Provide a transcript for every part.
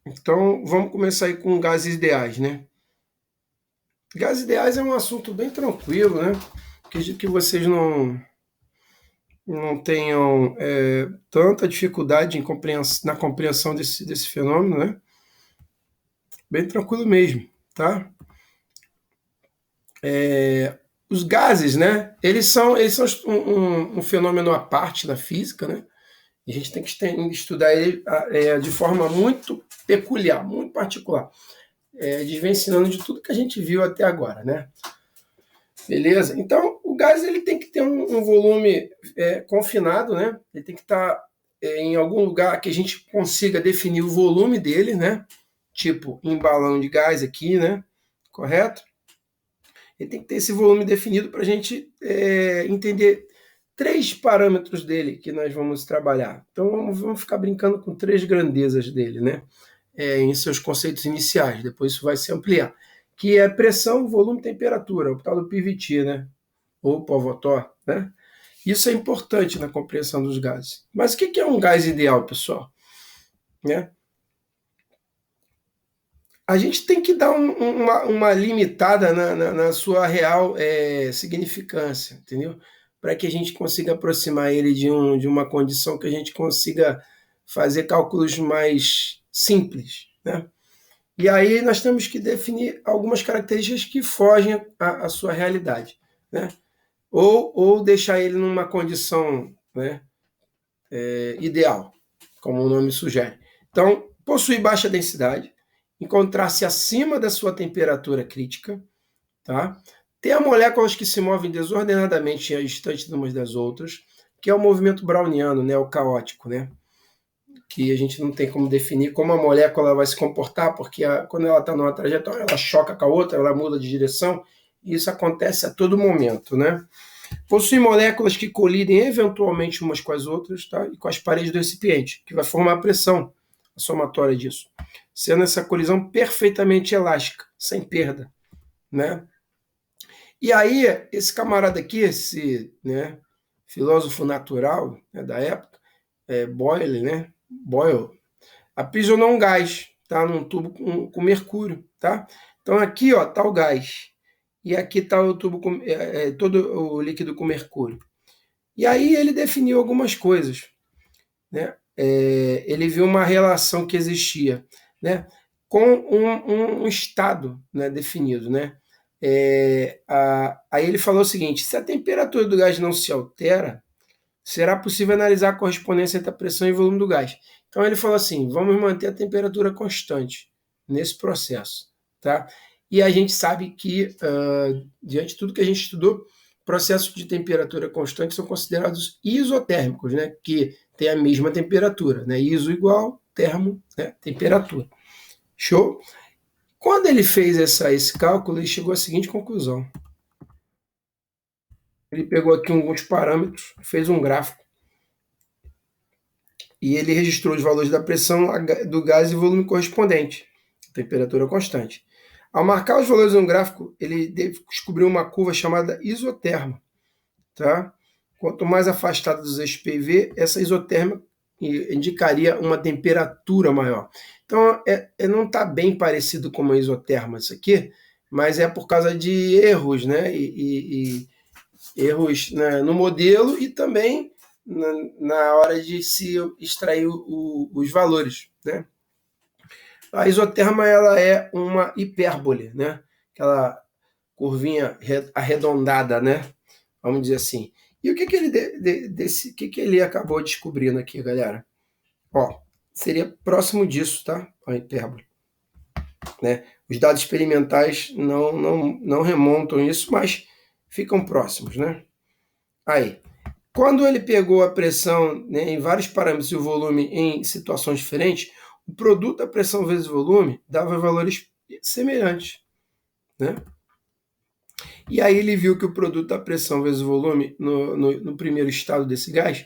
Então, vamos começar aí com gases ideais, né? Gases ideais é um assunto bem tranquilo, né? Que vocês não tenham tanta dificuldade na compreensão desse fenômeno, né? Bem tranquilo mesmo, tá? Os gases, né? Eles são um fenômeno à parte da física, né? E a gente tem que estudar ele de forma muito peculiar, muito particular, desvencilhando de tudo que a gente viu até agora, né? Beleza? Então, o gás ele tem que ter um volume confinado, né? Ele tem que estar em algum lugar que a gente consiga definir o volume dele, né? Tipo, em balão de gás aqui, né? Correto? Ele tem que ter esse volume definido para a gente entender três parâmetros dele que nós vamos trabalhar. Então, vamos ficar brincando com três grandezas dele, né? Em seus conceitos iniciais. Depois isso vai se ampliar. Que é pressão, volume e temperatura, o tal do PVT, né? Ou Povotor, né? Isso é importante na compreensão dos gases. Mas o que é um gás ideal, pessoal? Né? A gente tem que dar uma limitada na sua real significância, entendeu? Para que a gente consiga aproximar ele de uma condição que a gente consiga fazer cálculos mais simples, né? E aí nós temos que definir algumas características que fogem à sua realidade, né? Ou deixar ele numa condição, né, ideal, como o nome sugere. Então, possui baixa densidade, encontrar-se acima da sua temperatura crítica, tá? Ter moléculas que se movem desordenadamente distantes umas das outras, que é o movimento browniano, né, o caótico, né? Que a gente não tem como definir como a molécula vai se comportar, porque quando ela está numa trajetória, ela choca com a outra, ela muda de direção, e isso acontece a todo momento, né? Possui moléculas que colidem eventualmente umas com as outras, tá? E com as paredes do recipiente, que vai formar a pressão a somatória disso, sendo essa colisão perfeitamente elástica, sem perda, né? E aí, esse camarada aqui, esse, né, filósofo natural, né, da época, Boyle, né? Boyle, aprisionou um gás, tá? Num tubo com mercúrio, tá? Então aqui, ó, tá o gás. E aqui está o tubo com, todo o líquido com mercúrio. E aí ele definiu algumas coisas, né? Ele viu uma relação que existia, né? Com um estado, né, definido, né? Aí ele falou o seguinte: se a temperatura do gás não se altera, será possível analisar a correspondência entre a pressão e o volume do gás. Então ele falou assim: vamos manter a temperatura constante nesse processo, tá? E a gente sabe que, diante de tudo que a gente estudou, processos de temperatura constante são considerados isotérmicos, né? Que tem a mesma temperatura, né? Iso igual, termo, né? Temperatura. Show? Quando ele fez esse cálculo, ele chegou à seguinte conclusão. Ele pegou aqui alguns parâmetros, fez um gráfico, e ele registrou os valores da pressão do gás e volume correspondente, temperatura constante. Ao marcar os valores no gráfico, ele descobriu uma curva chamada isoterma. Tá? Quanto mais afastada dos eixos PV, essa isoterma indicaria uma temperatura maior. Então, não está bem parecido com uma isoterma isso aqui, mas é por causa de erros, né? E erros, né, no modelo e também na hora de se extrair os valores, né? A isoterma ela é uma hipérbole, né? Aquela curvinha arredondada, né? Vamos dizer assim. E o que ele acabou descobrindo aqui, galera? Ó, seria próximo disso, tá? A hipérbole, né? Os dados experimentais não remontam isso, mas ficam próximos, né? Aí, quando ele pegou a pressão, né, em vários parâmetros e o volume em situações diferentes, o produto da pressão vezes o volume dava valores semelhantes, né? E aí ele viu que o produto da pressão vezes o volume no primeiro estado desse gás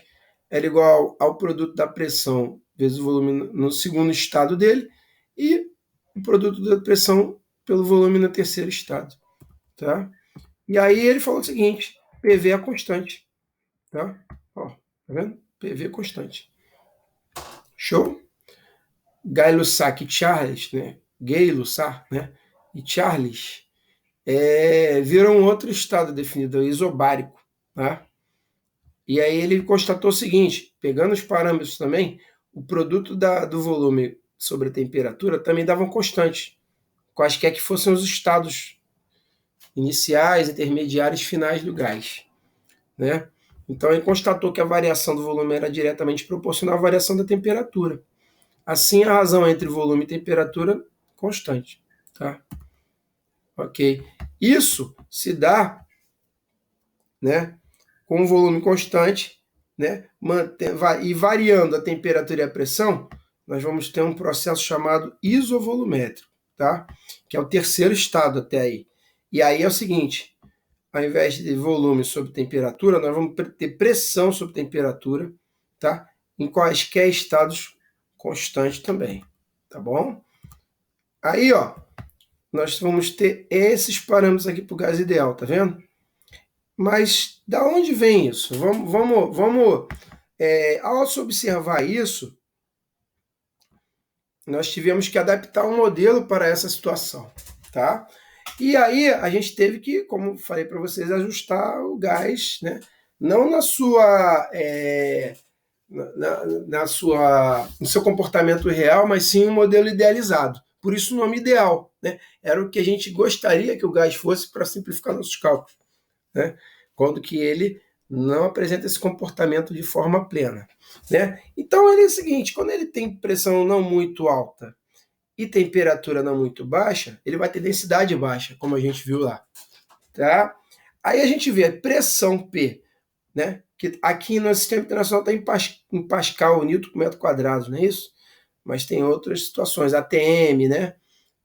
era igual ao produto da pressão vezes o volume no segundo estado dele e o produto da pressão pelo volume no terceiro estado, tá? E aí ele falou o seguinte: PV é constante, tá? Ó, tá vendo? PV constante. Show? Gay-Lussac e Charles, né? Gay-Lussac, né? E Charles, viram outro estado definido, isobárico, tá? E aí ele constatou o seguinte, pegando os parâmetros também, o produto do volume sobre a temperatura também davam constantes, quaisquer que fossem os estados iniciais, intermediários, finais do gás, né? Então ele constatou que a variação do volume era diretamente proporcional à variação da temperatura. Assim, a razão entre volume e temperatura constante, tá? Ok. Isso se dá, né, com um volume constante, né, e variando a temperatura e a pressão, nós vamos ter um processo chamado isovolumétrico, tá? Que é o terceiro estado até aí. E aí é o seguinte, ao invés de volume sobre temperatura, nós vamos ter pressão sobre temperatura, tá? Em quaisquer estados constantes também, tá bom? Aí, ó, nós vamos ter esses parâmetros aqui para o gás ideal, tá vendo? Mas da onde vem isso? Ao se observar isso, nós tivemos que adaptar um modelo para essa situação, tá? E aí a gente teve que, como falei para vocês, ajustar o gás, né? Não na sua, no seu comportamento real, mas sim um modelo idealizado. Por isso o nome ideal, né? Era o que a gente gostaria que o gás fosse para simplificar nossos cálculos, né? Quando que ele não apresenta esse comportamento de forma plena, né? Então ele é o seguinte, quando ele tem pressão não muito alta e temperatura não muito baixa, ele vai ter densidade baixa, como a gente viu lá, tá? Aí a gente vê a pressão P, né? Que aqui no sistema internacional está em Pascal, Newton por metro quadrado, não é isso? Mas tem outras situações, ATM, né?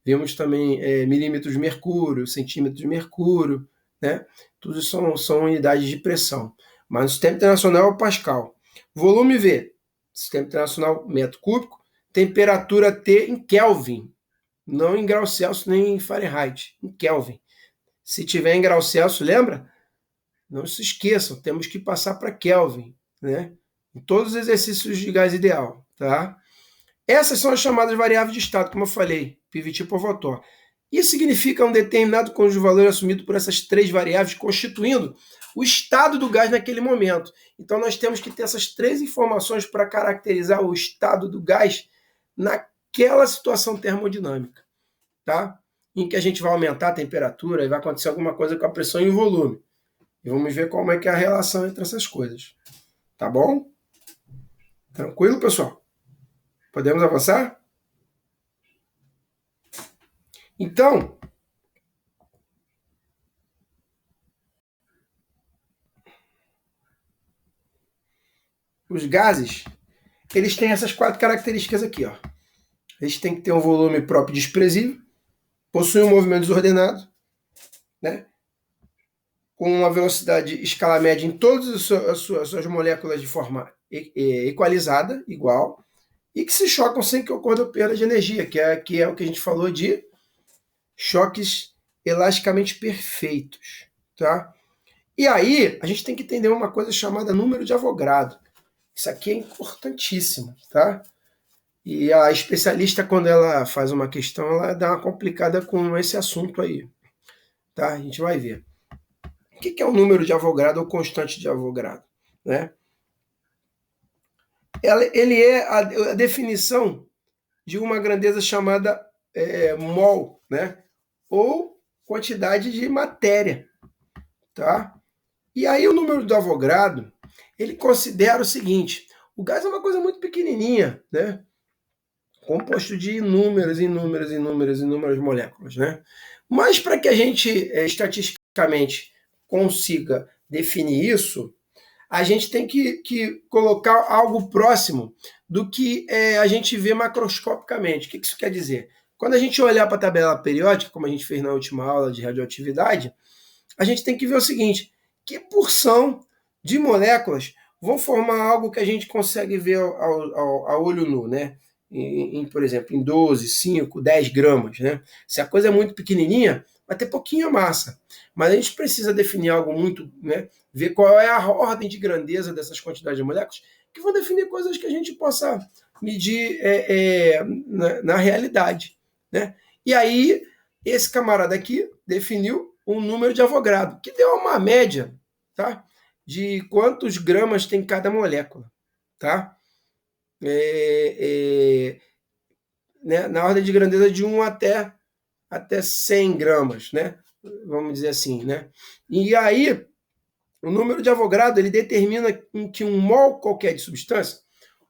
Vemos também milímetros de mercúrio, centímetros de mercúrio, né? Tudo são unidades de pressão. Mas no sistema internacional é o Pascal. Volume V, sistema internacional metro cúbico. Temperatura T em Kelvin, não em grau Celsius nem em Fahrenheit, em Kelvin. Se tiver em grau Celsius, lembra? Não se esqueçam, temos que passar para Kelvin, né? Em todos os exercícios de gás ideal, tá? Essas são as chamadas variáveis de estado, como eu falei, PVT por Votor. Isso significa um determinado conjunto de valores assumido por essas três variáveis, constituindo o estado do gás naquele momento. Então, nós temos que ter essas três informações para caracterizar o estado do gás naquela situação termodinâmica, tá? Em que a gente vai aumentar a temperatura e vai acontecer alguma coisa com a pressão e o volume. E vamos ver como é que é a relação entre essas coisas. Tá bom? Tranquilo, pessoal? Podemos avançar? Então, os gases, eles têm essas quatro características aqui, ó. Eles têm que ter um volume próprio desprezível, possuem um movimento desordenado, né? Com uma velocidade escala média em todas as suas moléculas de forma equalizada, igual, e que se chocam sem que ocorra perda de energia, que é o que a gente falou de choques elasticamente perfeitos, tá? E aí, a gente tem que entender uma coisa chamada número de Avogadro. Isso aqui é importantíssimo, tá? E a especialista, quando ela faz uma questão, ela dá uma complicada com esse assunto aí, tá? A gente vai ver. O que é o número de Avogadro ou constante de Avogadro, né? Ele é a definição de uma grandeza chamada mol, né? Ou quantidade de matéria, tá? E aí o número do Avogadro, ele considera o seguinte, o gás é uma coisa muito pequenininha, né? Composto de inúmeras moléculas, né? Mas para que a gente estatisticamente consiga definir isso, a gente tem que colocar algo próximo do que a gente vê macroscopicamente. O que isso quer dizer? Quando a gente olhar para a tabela periódica, como a gente fez na última aula de radioatividade, a gente tem que ver o seguinte, que porção de moléculas vão formar algo que a gente consegue ver ao olho nu, né? Por exemplo, em 12, 5, 10 gramas, né? Se a coisa é muito pequenininha, vai ter pouquinha massa. Mas a gente precisa definir algo muito, né? Ver qual é a ordem de grandeza dessas quantidades de moléculas, que vão definir coisas que a gente possa medir na realidade, né? E aí, esse camarada aqui definiu um número de Avogadro, que deu uma média, tá? De quantos gramas tem cada molécula, tá? Né? Na ordem de grandeza de 1 até 100 gramas, né? Vamos dizer assim, né? E aí, o número de Avogadro, ele determina que um mol qualquer de substância,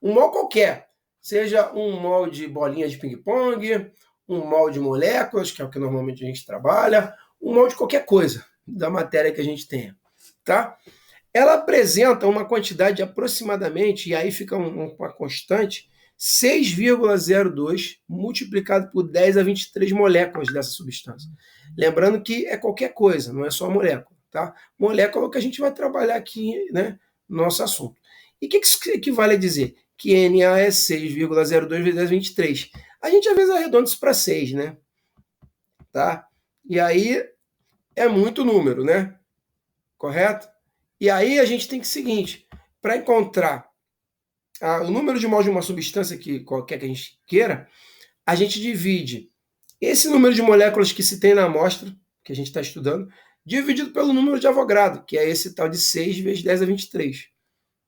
um mol qualquer, seja um mol de bolinha de ping-pong, um mol de moléculas, que é o que normalmente a gente trabalha, um mol de qualquer coisa da matéria que a gente tenha, tá? Ela apresenta uma quantidade de aproximadamente, e aí fica uma constante, 6,02 multiplicado por 10 a 23 moléculas dessa substância. Lembrando que é qualquer coisa, não é só molécula, tá? Molécula é o que a gente vai trabalhar aqui, né, no nosso assunto. E o que isso equivale a dizer? Que Na é 6,02 vezes 10 a 23. A gente às vezes arredonda isso para 6, né? Tá? E aí é muito número, né? Correto? E aí a gente tem que o seguinte, para encontrar o número de mols de uma substância que qualquer que a gente queira, a gente divide esse número de moléculas que se tem na amostra, que a gente está estudando, dividido pelo número de Avogadro, que é esse tal de 6 vezes 10 a 23.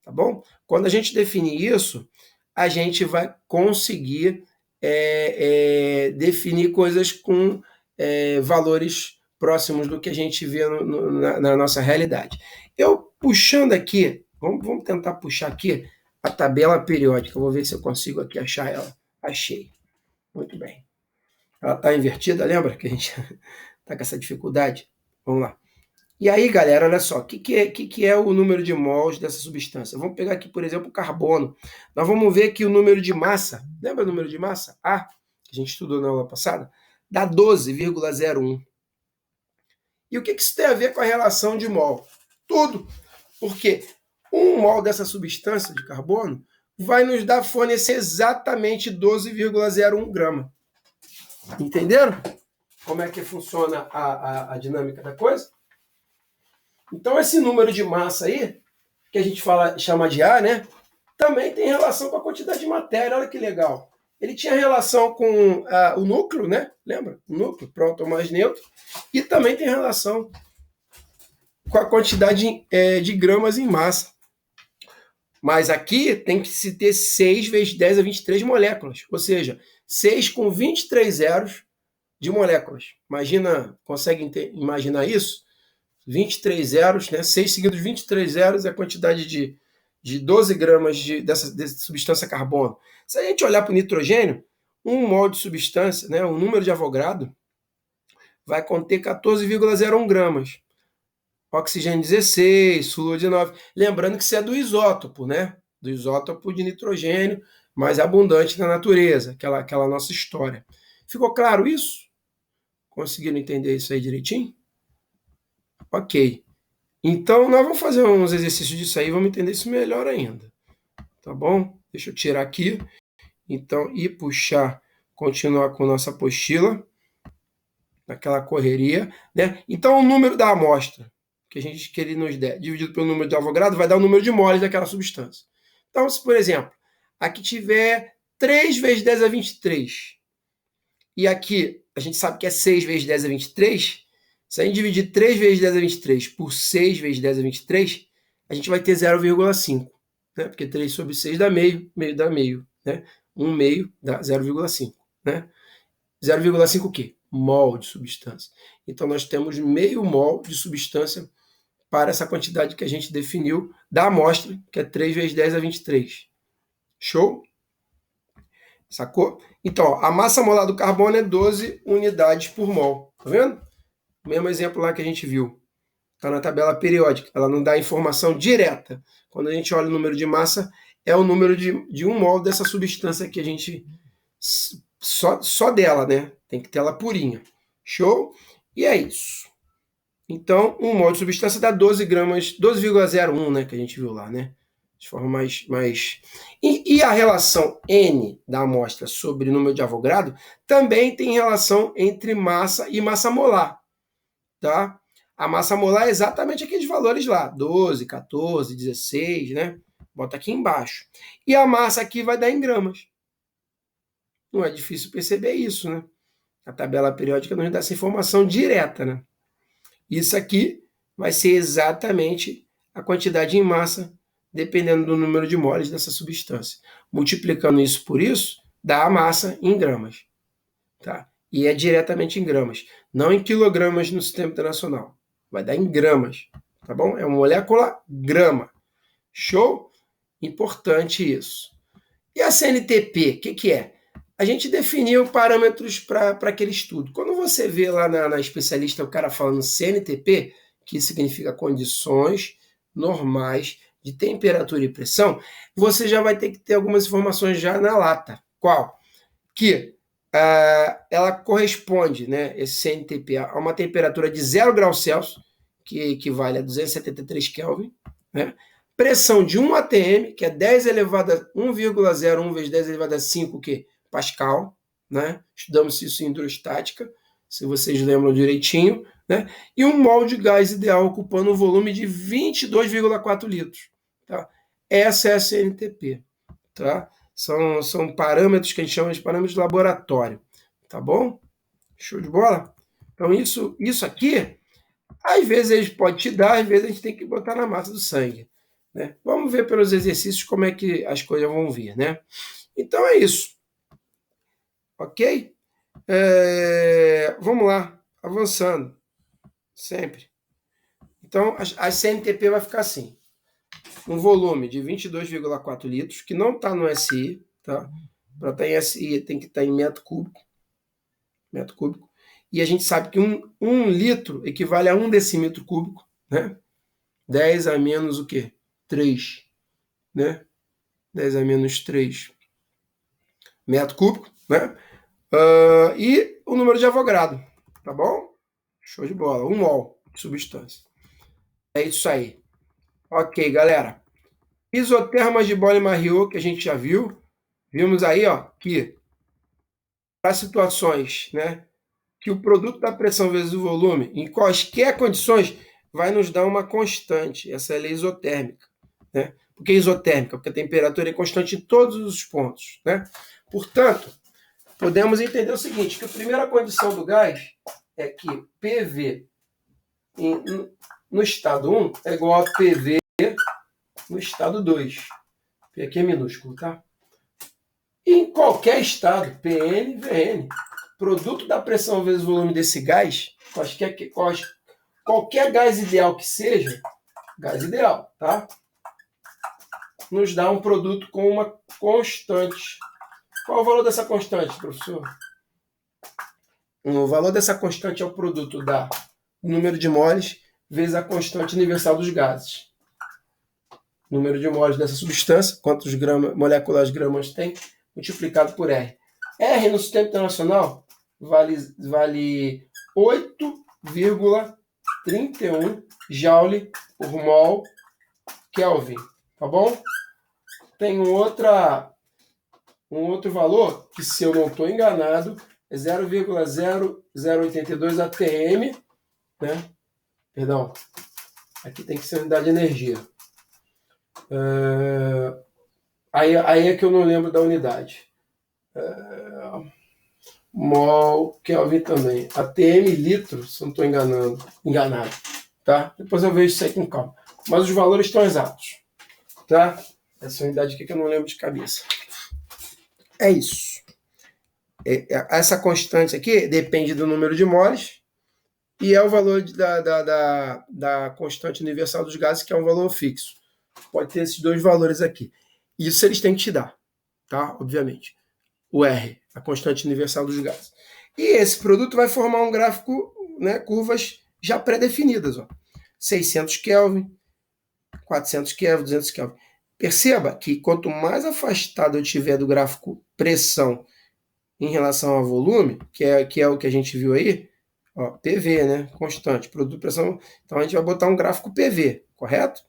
Tá bom? Quando a gente definir isso, a gente vai conseguir definir coisas com valores próximos do que a gente vê na nossa realidade. Eu puxando aqui, vamos tentar puxar aqui a tabela periódica. Eu vou ver se eu consigo aqui achar ela. Achei. Muito bem. Ela está invertida, lembra que a gente está com essa dificuldade? Vamos lá. E aí, galera, olha só, o que é o número de mols dessa substância? Vamos pegar aqui, por exemplo, o carbono. Nós vamos ver que o número de massa, lembra o número de massa? A, que a gente estudou na aula passada, dá 12,01. E o que isso tem a ver com a relação de mol? Tudo. Porque um mol dessa substância de carbono vai nos fornecer exatamente 12,01 grama. Entenderam como é que funciona a dinâmica da coisa? Então, esse número de massa aí, que a gente chama de A, né, também tem relação com a quantidade de matéria. Olha que legal. Ele tinha relação com o núcleo, né? Lembra? O núcleo, próton mais neutro. E também tem relação com a quantidade de gramas em massa. Mas aqui tem que se ter 6 vezes 10 a 23 moléculas. Ou seja, 6 com 23 zeros de moléculas. Imagina, consegue imaginar isso? 23 zeros, né? 6 seguidos de 23 zeros é a quantidade de 12 gramas dessa substância carbono. Se a gente olhar para o nitrogênio, um mol de substância, né, um número de Avogadro, vai conter 14,01 gramas. Oxigênio 16, flúor 19. Lembrando que isso é do isótopo, né? Do isótopo de nitrogênio, mais abundante na natureza, aquela nossa história. Ficou claro isso? Conseguiram entender isso aí direitinho? Ok. Então, nós vamos fazer uns exercícios disso aí, vamos entender isso melhor ainda. Tá bom? Deixa eu tirar aqui. Então, e puxar, continuar com nossa apostila, naquela correria, né? Então, o número da amostra que ele nos der, dividido pelo número de Avogadro, vai dar o número de moles daquela substância. Então, se, por exemplo, aqui tiver 3 vezes 10 a 23, e aqui a gente sabe que é 6 vezes 10 a 23, se a gente dividir 3 vezes 10 a 23 por 6 vezes 10 a 23, a gente vai ter 0,5, né? Porque 3 sobre 6 dá meio, meio dá meio, né? 1 meio dá 0,5, né? 0,5 o quê? Mol de substância. Então, nós temos meio mol de substância para essa quantidade que a gente definiu da amostra, que é 3 vezes 10 a 23. Show? Sacou? Então, ó, a massa molar do carbono é 12 unidades por mol. Tá vendo? O mesmo exemplo lá que a gente viu. Está na tabela periódica. Ela não dá informação direta. Quando a gente olha o número de massa, é o número de 1 mol dessa substância que a gente... Só dela, né? Tem que ter ela purinha. Show? E é isso. Então, 1 mol de substância dá 12 gramas, 12,01, né? Que a gente viu lá, né? De forma mais... E a relação N da amostra sobre o número de Avogadro também tem relação entre massa e massa molar, tá? A massa molar é exatamente aqueles valores lá, 12, 14, 16, né? Bota aqui embaixo. E a massa aqui vai dar em gramas, não é difícil perceber isso, né? A tabela periódica nos dá essa informação direta, né? Isso aqui vai ser exatamente a quantidade em massa, dependendo do número de moles dessa substância. Multiplicando isso por isso, dá a massa em gramas. Tá? E é diretamente em gramas, não em quilogramas no sistema internacional. Vai dar em gramas, tá bom? É uma molécula grama. Show? Importante isso. E a CNTP, o que é? A gente definiu parâmetros para aquele estudo. Quando você vê lá na especialista o cara falando CNTP, que significa condições normais de temperatura e pressão, você já vai ter que ter algumas informações já na lata. Qual? Que ela corresponde, né, esse CNTP, a uma temperatura de 0 graus Celsius, que equivale a 273 Kelvin, né? Pressão de 1 atm, que é 10 elevado a 1,01 vezes 10 elevado a 5, que Pascal, né? Estudamos isso em hidrostática, se vocês lembram direitinho, né? E um mol de gás ideal ocupando um volume de 22,4 litros. Tá? Essa é a CNTP. Tá? São parâmetros que a gente chama de parâmetros de laboratório. Tá bom? Show de bola? Então, isso aqui, às vezes eles podem te dar, às vezes a gente tem que botar na massa do sangue. Né? Vamos ver pelos exercícios como é que as coisas vão vir. Né? Então, é isso. Ok? Vamos lá, avançando. Sempre. Então, a CNTP vai ficar assim. Um volume de 22,4 litros, que não está no SI, tá? Para estar em SI tem que estar em metro cúbico. E a gente sabe que um litro equivale a 1 decímetro cúbico, né? 10 a menos o quê? 3, né? 10 a menos 3 metro cúbico, né? E o número de Avogadro, tá bom? Show de bola. 1 mol de substância. É isso aí. Ok, galera. Isotermas de Bolle-Marriot, que a gente já viu. Vimos aí, ó, que para situações, né, que o produto da pressão vezes o volume, em quaisquer condições, vai nos dar uma constante. Essa é a lei isotérmica. Né? Por que isotérmica? Porque a temperatura é constante em todos os pontos. Né? Portanto, podemos entender o seguinte, que a primeira condição do gás é que PV no estado 1 é igual a PV no estado 2. P aqui é minúsculo, tá? Em qualquer estado, PN, VN, produto da pressão vezes o volume desse gás, qualquer gás ideal que seja, gás ideal, tá? Nos dá um produto com uma constante. Qual o valor dessa constante, professor? O valor dessa constante é o produto da número de moles vezes a constante universal dos gases. Número de moles dessa substância, quantos moléculas gramas tem, multiplicado por R. R no sistema internacional vale 8,31 joule por mol Kelvin, tá bom? Tem um outro valor, que se eu não estou enganado, é 0,0082 atm, né? Perdão, aqui tem que ser unidade de energia. Aí é que eu não lembro da unidade. Mol Kelvin também. ATM litro, se não estou enganado. Tá? Depois eu vejo isso aí com calma. Mas os valores estão exatos. Tá? Essa unidade aqui que eu não lembro de cabeça. É isso. Essa constante aqui depende do número de moles e é o valor da constante universal dos gases, que é um valor fixo. Pode ter esses dois valores aqui. Isso eles têm que te dar, tá? Obviamente. O R, a constante universal dos gases. E esse produto vai formar um gráfico, né, curvas já pré-definidas. 600 Kelvin, 400 Kelvin, 200 Kelvin. Perceba que quanto mais afastado eu tiver do gráfico pressão em relação ao volume, que é o que a gente viu aí, ó, PV, né? Constante, produto de pressão. Então a gente vai botar um gráfico PV, correto?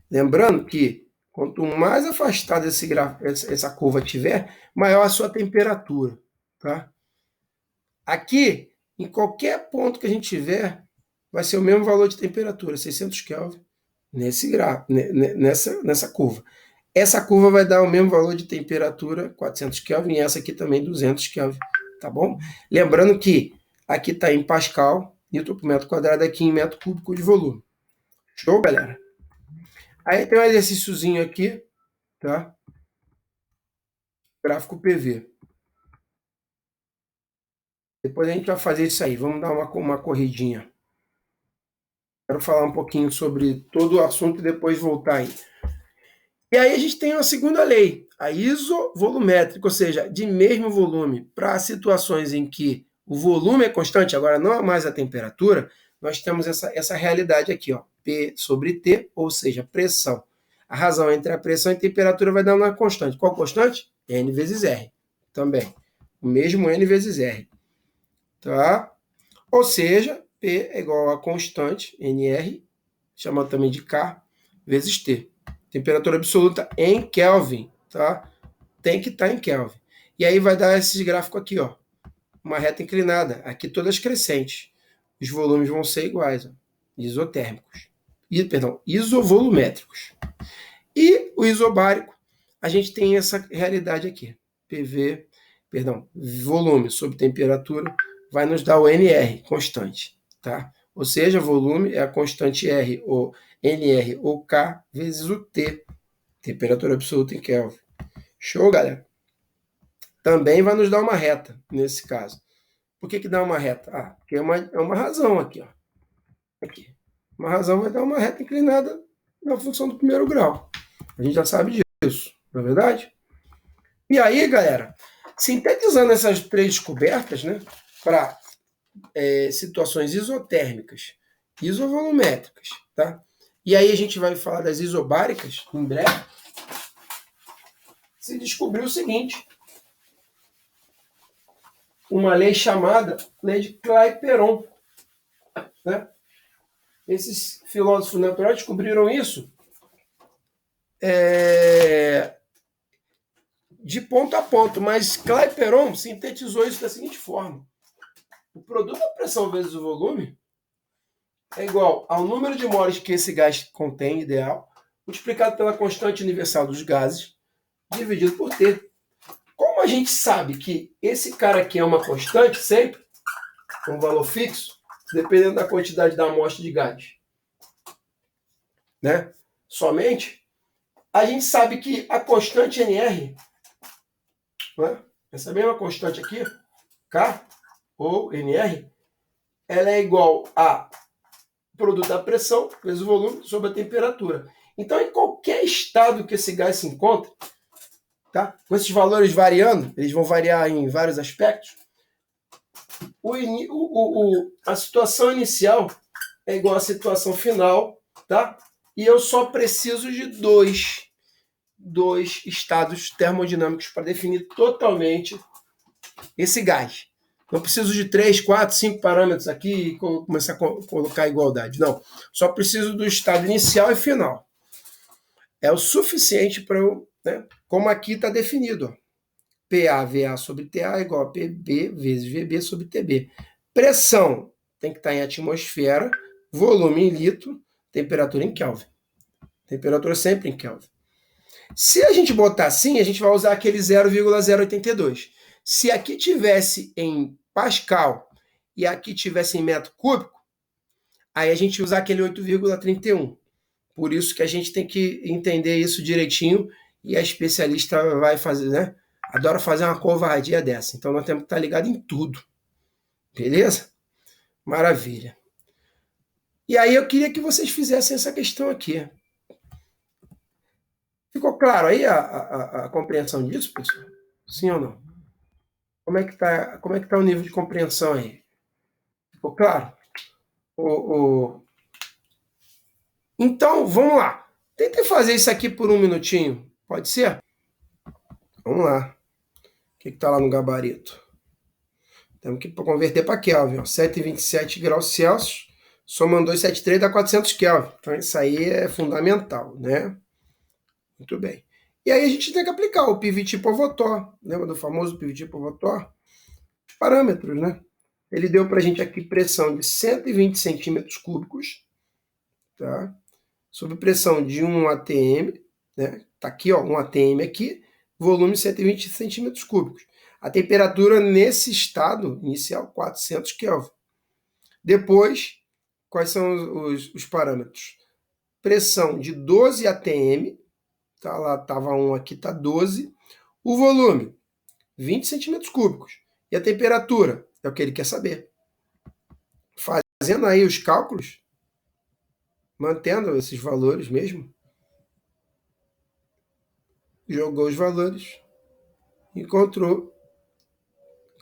Lembrando que quanto mais afastado essa curva tiver, maior a sua temperatura. Tá? Aqui, em qualquer ponto que a gente tiver, vai ser o mesmo valor de temperatura, 600 Kelvin, nessa curva. Essa curva vai dar o mesmo valor de temperatura, 400 Kelvin, e essa aqui também 200 Kelvin, tá bom? Lembrando que aqui está em Pascal, Newton por metro quadrado, aqui em metro cúbico de volume. Show, galera? Aí tem um exercíciozinho aqui, tá? Gráfico PV. Depois a gente vai fazer isso aí, vamos dar uma corridinha. Quero falar um pouquinho sobre todo o assunto e depois voltar aí. E aí a gente tem uma segunda lei, a isovolumétrica, ou seja, de mesmo volume. Para situações em que o volume é constante, agora não é mais a temperatura, nós temos essa realidade aqui, ó, P sobre T, ou seja, pressão. A razão entre a pressão e a temperatura vai dar uma constante. Qual constante? N vezes R, também. O mesmo N vezes R. Tá? Ou seja, P é igual a constante, NR, chamado também de K, vezes T. Temperatura absoluta em Kelvin, tá? Tem que estar em Kelvin. E aí vai dar esse gráfico aqui, ó. Uma reta inclinada, aqui todas crescentes. Os volumes vão ser iguais, ó, isotérmicos. Isovolumétricos. E o isobárico, a gente tem essa realidade aqui. Volume sobre temperatura vai nos dar o NR constante, tá? Ou seja, volume é a constante R, ou NR, ou K, vezes o T, temperatura absoluta em Kelvin. Show, galera? Também vai nos dar uma reta, nesse caso. Por que dá uma reta? Ah, porque é uma razão aqui, ó. Aqui. Uma razão vai dar uma reta inclinada na função do primeiro grau. A gente já sabe disso, não é verdade? E aí, galera, sintetizando essas três descobertas, né, para situações isotérmicas, isovolumétricas, tá? E aí a gente vai falar das isobáricas em breve. Se descobriu o seguinte: uma lei chamada lei de Clapeyron, né? Esses filósofos naturais descobriram isso de ponto a ponto, mas Clapeyron sintetizou isso da seguinte forma: o produto da pressão vezes o volume é igual ao número de moles que esse gás contém, ideal, multiplicado pela constante universal dos gases, dividido por T. Como a gente sabe que esse cara aqui é uma constante sempre, um valor fixo, dependendo da quantidade da amostra de gás, né? Somente, a gente sabe que a constante NR, né? Essa mesma constante aqui, K, ou NR, ela é igual a produto da pressão vezes o volume sobre a temperatura. Então, em qualquer estado que esse gás se encontre, tá? Com esses valores variando, eles vão variar em vários aspectos, a situação inicial é igual à situação final, tá? E eu só preciso de dois estados termodinâmicos para definir totalmente esse gás. Não preciso de 3, 4, 5 parâmetros aqui e começar a colocar a igualdade. Não. Só preciso do estado inicial e final. É o suficiente para eu, né? Como aqui está definido, ó. PA/VA sobre TA é igual a PB vezes VB sobre TB. Pressão tem que estar em atmosfera, volume em litro, temperatura em Kelvin. Temperatura sempre em Kelvin. Se a gente botar assim, a gente vai usar aquele 0,082. Se aqui tivesse em Pascal e aqui tivesse em metro cúbico, aí a gente usa aquele 8,31. Por isso que a gente tem que entender isso direitinho e a especialista vai fazer, né? Adora fazer uma covardia dessa. Então nós temos que estar ligado em tudo. Beleza? Maravilha. E aí eu queria que vocês fizessem essa questão aqui. Ficou claro aí a compreensão disso, pessoal? Sim ou não? Como é que tá o nível de compreensão aí? Ficou claro? Então, vamos lá. Tentei fazer isso aqui por um minutinho. Pode ser? Vamos lá. O que está lá no gabarito? Temos que converter para Kelvin. 127 graus Celsius, somando 273 dá 400 Kelvin. Então, isso aí é fundamental, né? Muito bem. E aí a gente tem que aplicar o PVT/Povotor. Lembra do famoso PVT/Povotor? Parâmetros, né? Ele deu para a gente aqui pressão de 120 centímetros cúbicos, tá? Sob pressão de 1 atm, né? Está aqui, ó, um ATM aqui, volume 120 centímetros cúbicos. A temperatura nesse estado inicial, 400 Kelvin. Depois, quais são os parâmetros? Pressão de 12 atm, tá lá, estava 1, aqui está 12. O volume, 20 centímetros cúbicos. E a temperatura, é o que ele quer saber. Fazendo aí os cálculos, mantendo esses valores mesmo, jogou os valores, encontrou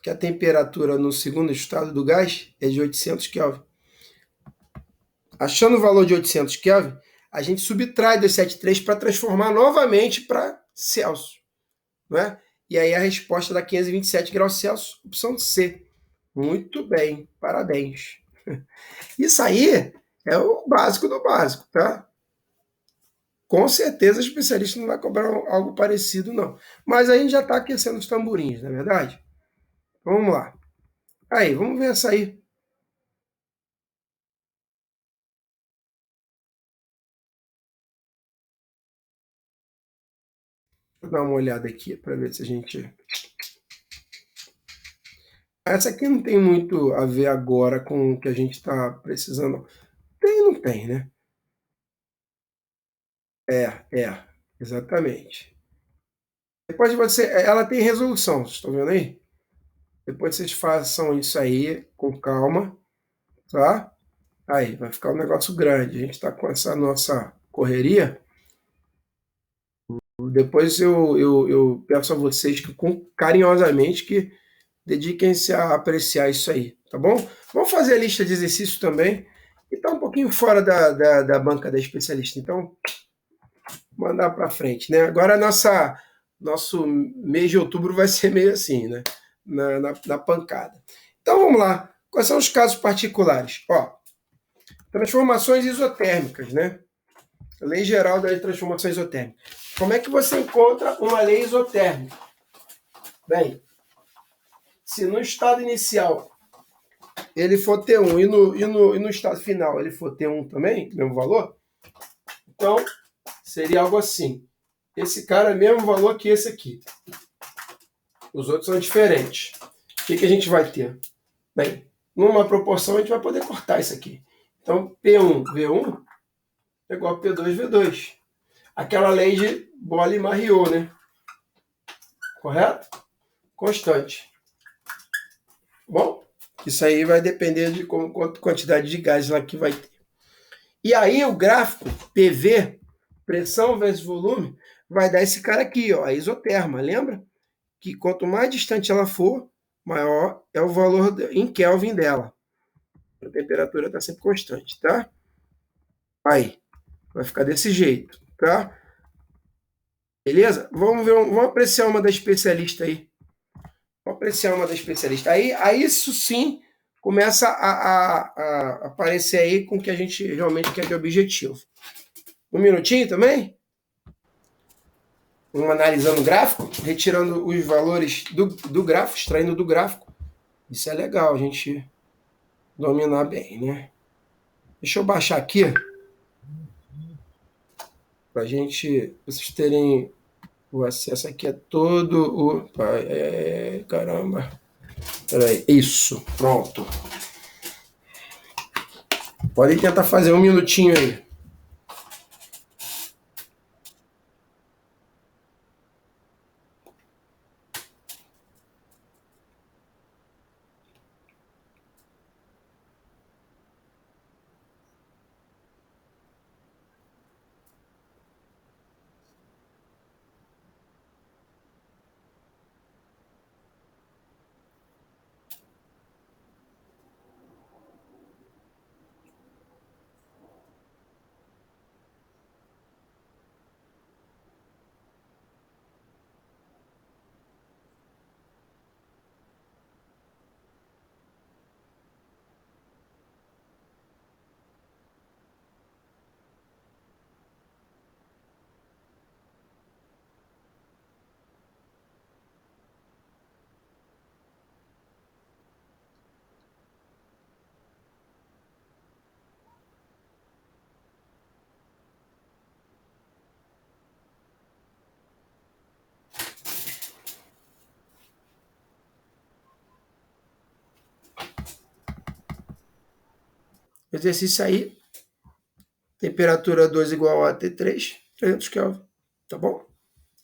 que a temperatura no segundo estado do gás é de 800 Kelvin. Achando o valor de 800 Kelvin, a gente subtrai 273 para transformar novamente para Celsius. Não é? E aí a resposta dá 527 graus Celsius, opção C. Muito bem, parabéns. Isso aí é o básico do básico, tá? Com certeza o especialista não vai cobrar algo parecido, não. Mas a gente já está aquecendo os tamborins, não é verdade? Vamos lá. Aí, vamos ver essa aí. Vou dar uma olhada aqui para ver se a gente. Essa aqui não tem muito a ver agora com o que a gente está precisando. Tem, não tem, né? Exatamente. Depois você. Ela tem resolução, vocês estão vendo aí? Depois vocês façam isso aí com calma, tá? Aí, vai ficar um negócio grande. A gente está com essa nossa correria. Depois eu peço a vocês que, carinhosamente, que dediquem-se a apreciar isso aí, tá bom? Vamos fazer a lista de exercícios também. E tá um pouquinho fora da banca da especialista. Então, mandar para frente, né? Agora, nosso mês de outubro vai ser meio assim, né? Na pancada. Então, vamos lá. Quais são os casos particulares? Ó, transformações isotérmicas, né? Lei geral das transformações isotérmicas. Como é que você encontra uma lei isotérmica? Bem, se no estado inicial ele for T1 e no estado final ele for T1 também, mesmo valor, então seria algo assim. Esse cara é o mesmo valor que esse aqui. Os outros são diferentes. O que a gente vai ter? Bem, numa proporção a gente vai poder cortar isso aqui. Então, P1V1 é igual a P2V2. Aquela lei de Boole e Marriott, né? Correto? Constante. Bom, isso aí vai depender de quantidade de gás lá que vai ter. E aí o gráfico PV, pressão vezes volume, vai dar esse cara aqui, ó, a isoterma. Lembra? Que quanto mais distante ela for, maior é o valor em Kelvin dela. A temperatura está sempre constante, tá? Aí, vai ficar desse jeito, tá? Beleza? Vamos apreciar uma da especialista aí. Vamos apreciar uma da especialista. Aí isso sim começa a aparecer aí com o que a gente realmente quer de objetivo. Um minutinho também? Vamos analisando o gráfico, retirando os valores do gráfico, extraindo do gráfico. Isso é legal, a gente dominar bem, né? Deixa eu baixar aqui para vocês terem o acesso aqui a todo o. Caramba. Peraí, isso, pronto. Podem tentar fazer um minutinho aí. exercício aí, temperatura 2 igual a T3, 300 Kelvin. Tá bom?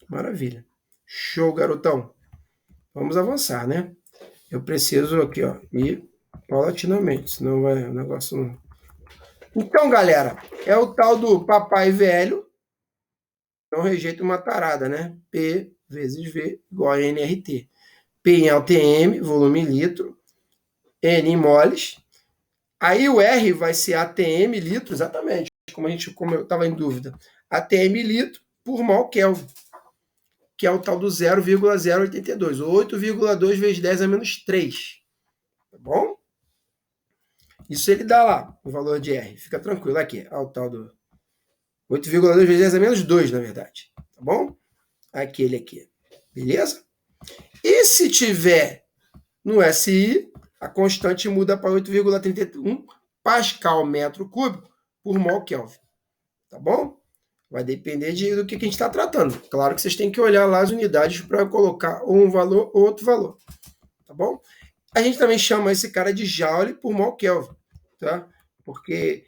Maravilha. Show, garotão. Vamos avançar, né? Eu preciso aqui, ó, ir paulatinamente, senão vai o negócio não... Então, galera, é o tal do papai velho, não rejeita uma tarada, né? P vezes V igual a nRT. P em ATM, volume em litro, N em moles. Aí o R vai ser ATM litro, exatamente, como eu estava em dúvida. ATM litro por mol Kelvin, que é o tal do 0,082, 8,2 vezes 10 a menos 3. Tá bom? Isso ele dá lá, o valor de R. Fica tranquilo, aqui, o tal do 8,2 vezes 10 a menos 2, na verdade. Tá bom? Aquele aqui. Beleza? E se tiver no SI, a constante muda para 8,31 Pascal metro cúbico por mol Kelvin. Tá bom? Vai depender do que a gente está tratando. Claro que vocês têm que olhar lá as unidades para colocar ou um valor ou outro valor. Tá bom? A gente também chama esse cara de Joule por mol Kelvin. Tá? Porque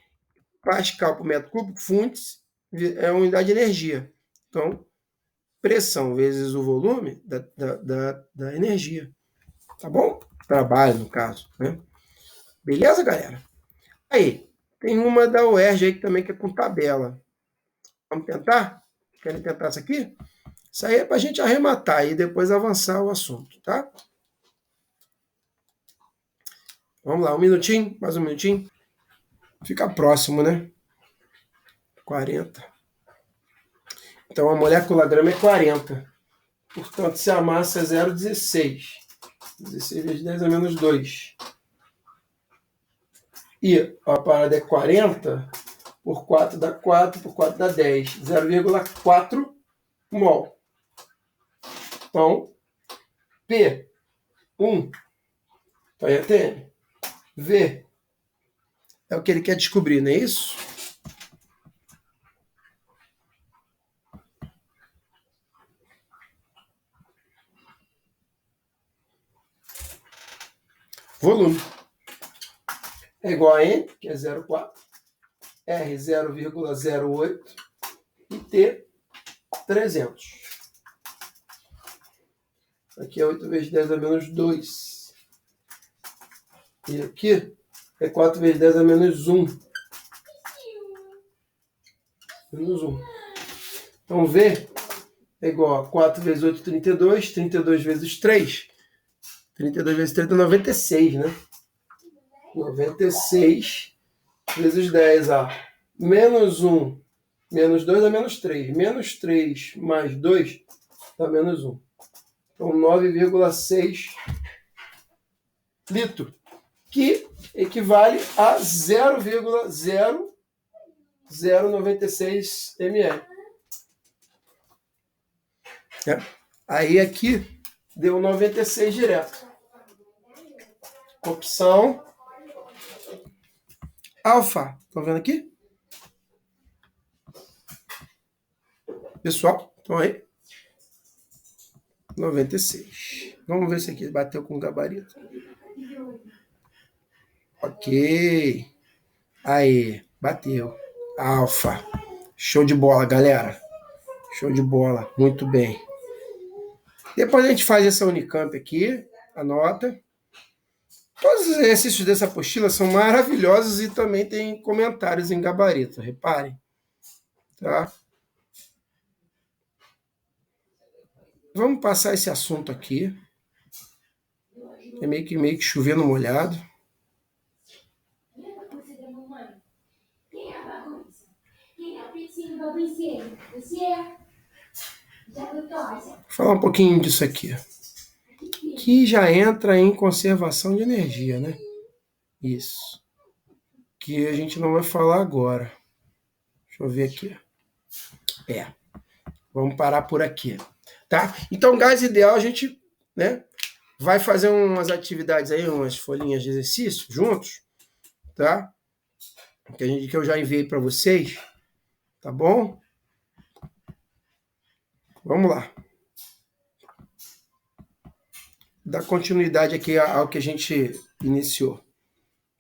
Pascal por metro cúbico, fundos, é uma unidade de energia. Então, pressão vezes o volume da energia. Tá bom? Trabalho, no caso. Né? Beleza, galera? Aí, tem uma da UERJ aí que também que é com tabela. Vamos tentar? Querem tentar isso aqui? Isso aí é para a gente arrematar e depois avançar o assunto, tá? Vamos lá, um minutinho, mais um minutinho. Fica próximo, né? 40. Então, a molécula grama é 40. Portanto, se a massa é 0,16. 16 vezes 10 a menos 2. E a parada é 40 por 4 dá 4, por 4 dá 10. 0,4 mol. Então, P1 então, é ATM. V é o que ele quer descobrir, não é isso? Volume é igual a N, que é 0,4, R 0,08 e T 300. Aqui é 8 vezes 10 a menos 2. E aqui é 4 vezes 10 a menos 1. Menos 1. Então V é igual a 4 vezes 8, 32. 32 vezes 3. 32 vezes 3 é 96, né? 96 vezes 10 a menos 1, menos 2 a menos 3. Menos 3 mais 2 dá menos 1. Então, 9,6 litro, que equivale a 0,0096 ml. Aí aqui deu 96 direto. Opção alfa. Estão vendo aqui? Pessoal, estão aí? 96. Vamos ver se aqui bateu com o gabarito. Ok. Aí, bateu. Alfa. Show de bola, galera. Show de bola. Muito bem. Depois a gente faz essa Unicamp aqui. Anota. Todos os exercícios dessa apostila são maravilhosos e também tem comentários em gabarito. Reparem. Tá? Vamos passar esse assunto aqui. É meio que chovendo molhado. Vou falar um pouquinho disso aqui. Que já entra em conservação de energia, né? Isso. Que a gente não vai falar agora. Deixa eu ver aqui. Vamos parar por aqui. Tá? Então, gás ideal, a gente, né, vai fazer umas atividades aí, umas folhinhas de exercício juntos, tá? Que eu já enviei para vocês, tá bom? Vamos lá. Dar continuidade aqui ao que a gente iniciou.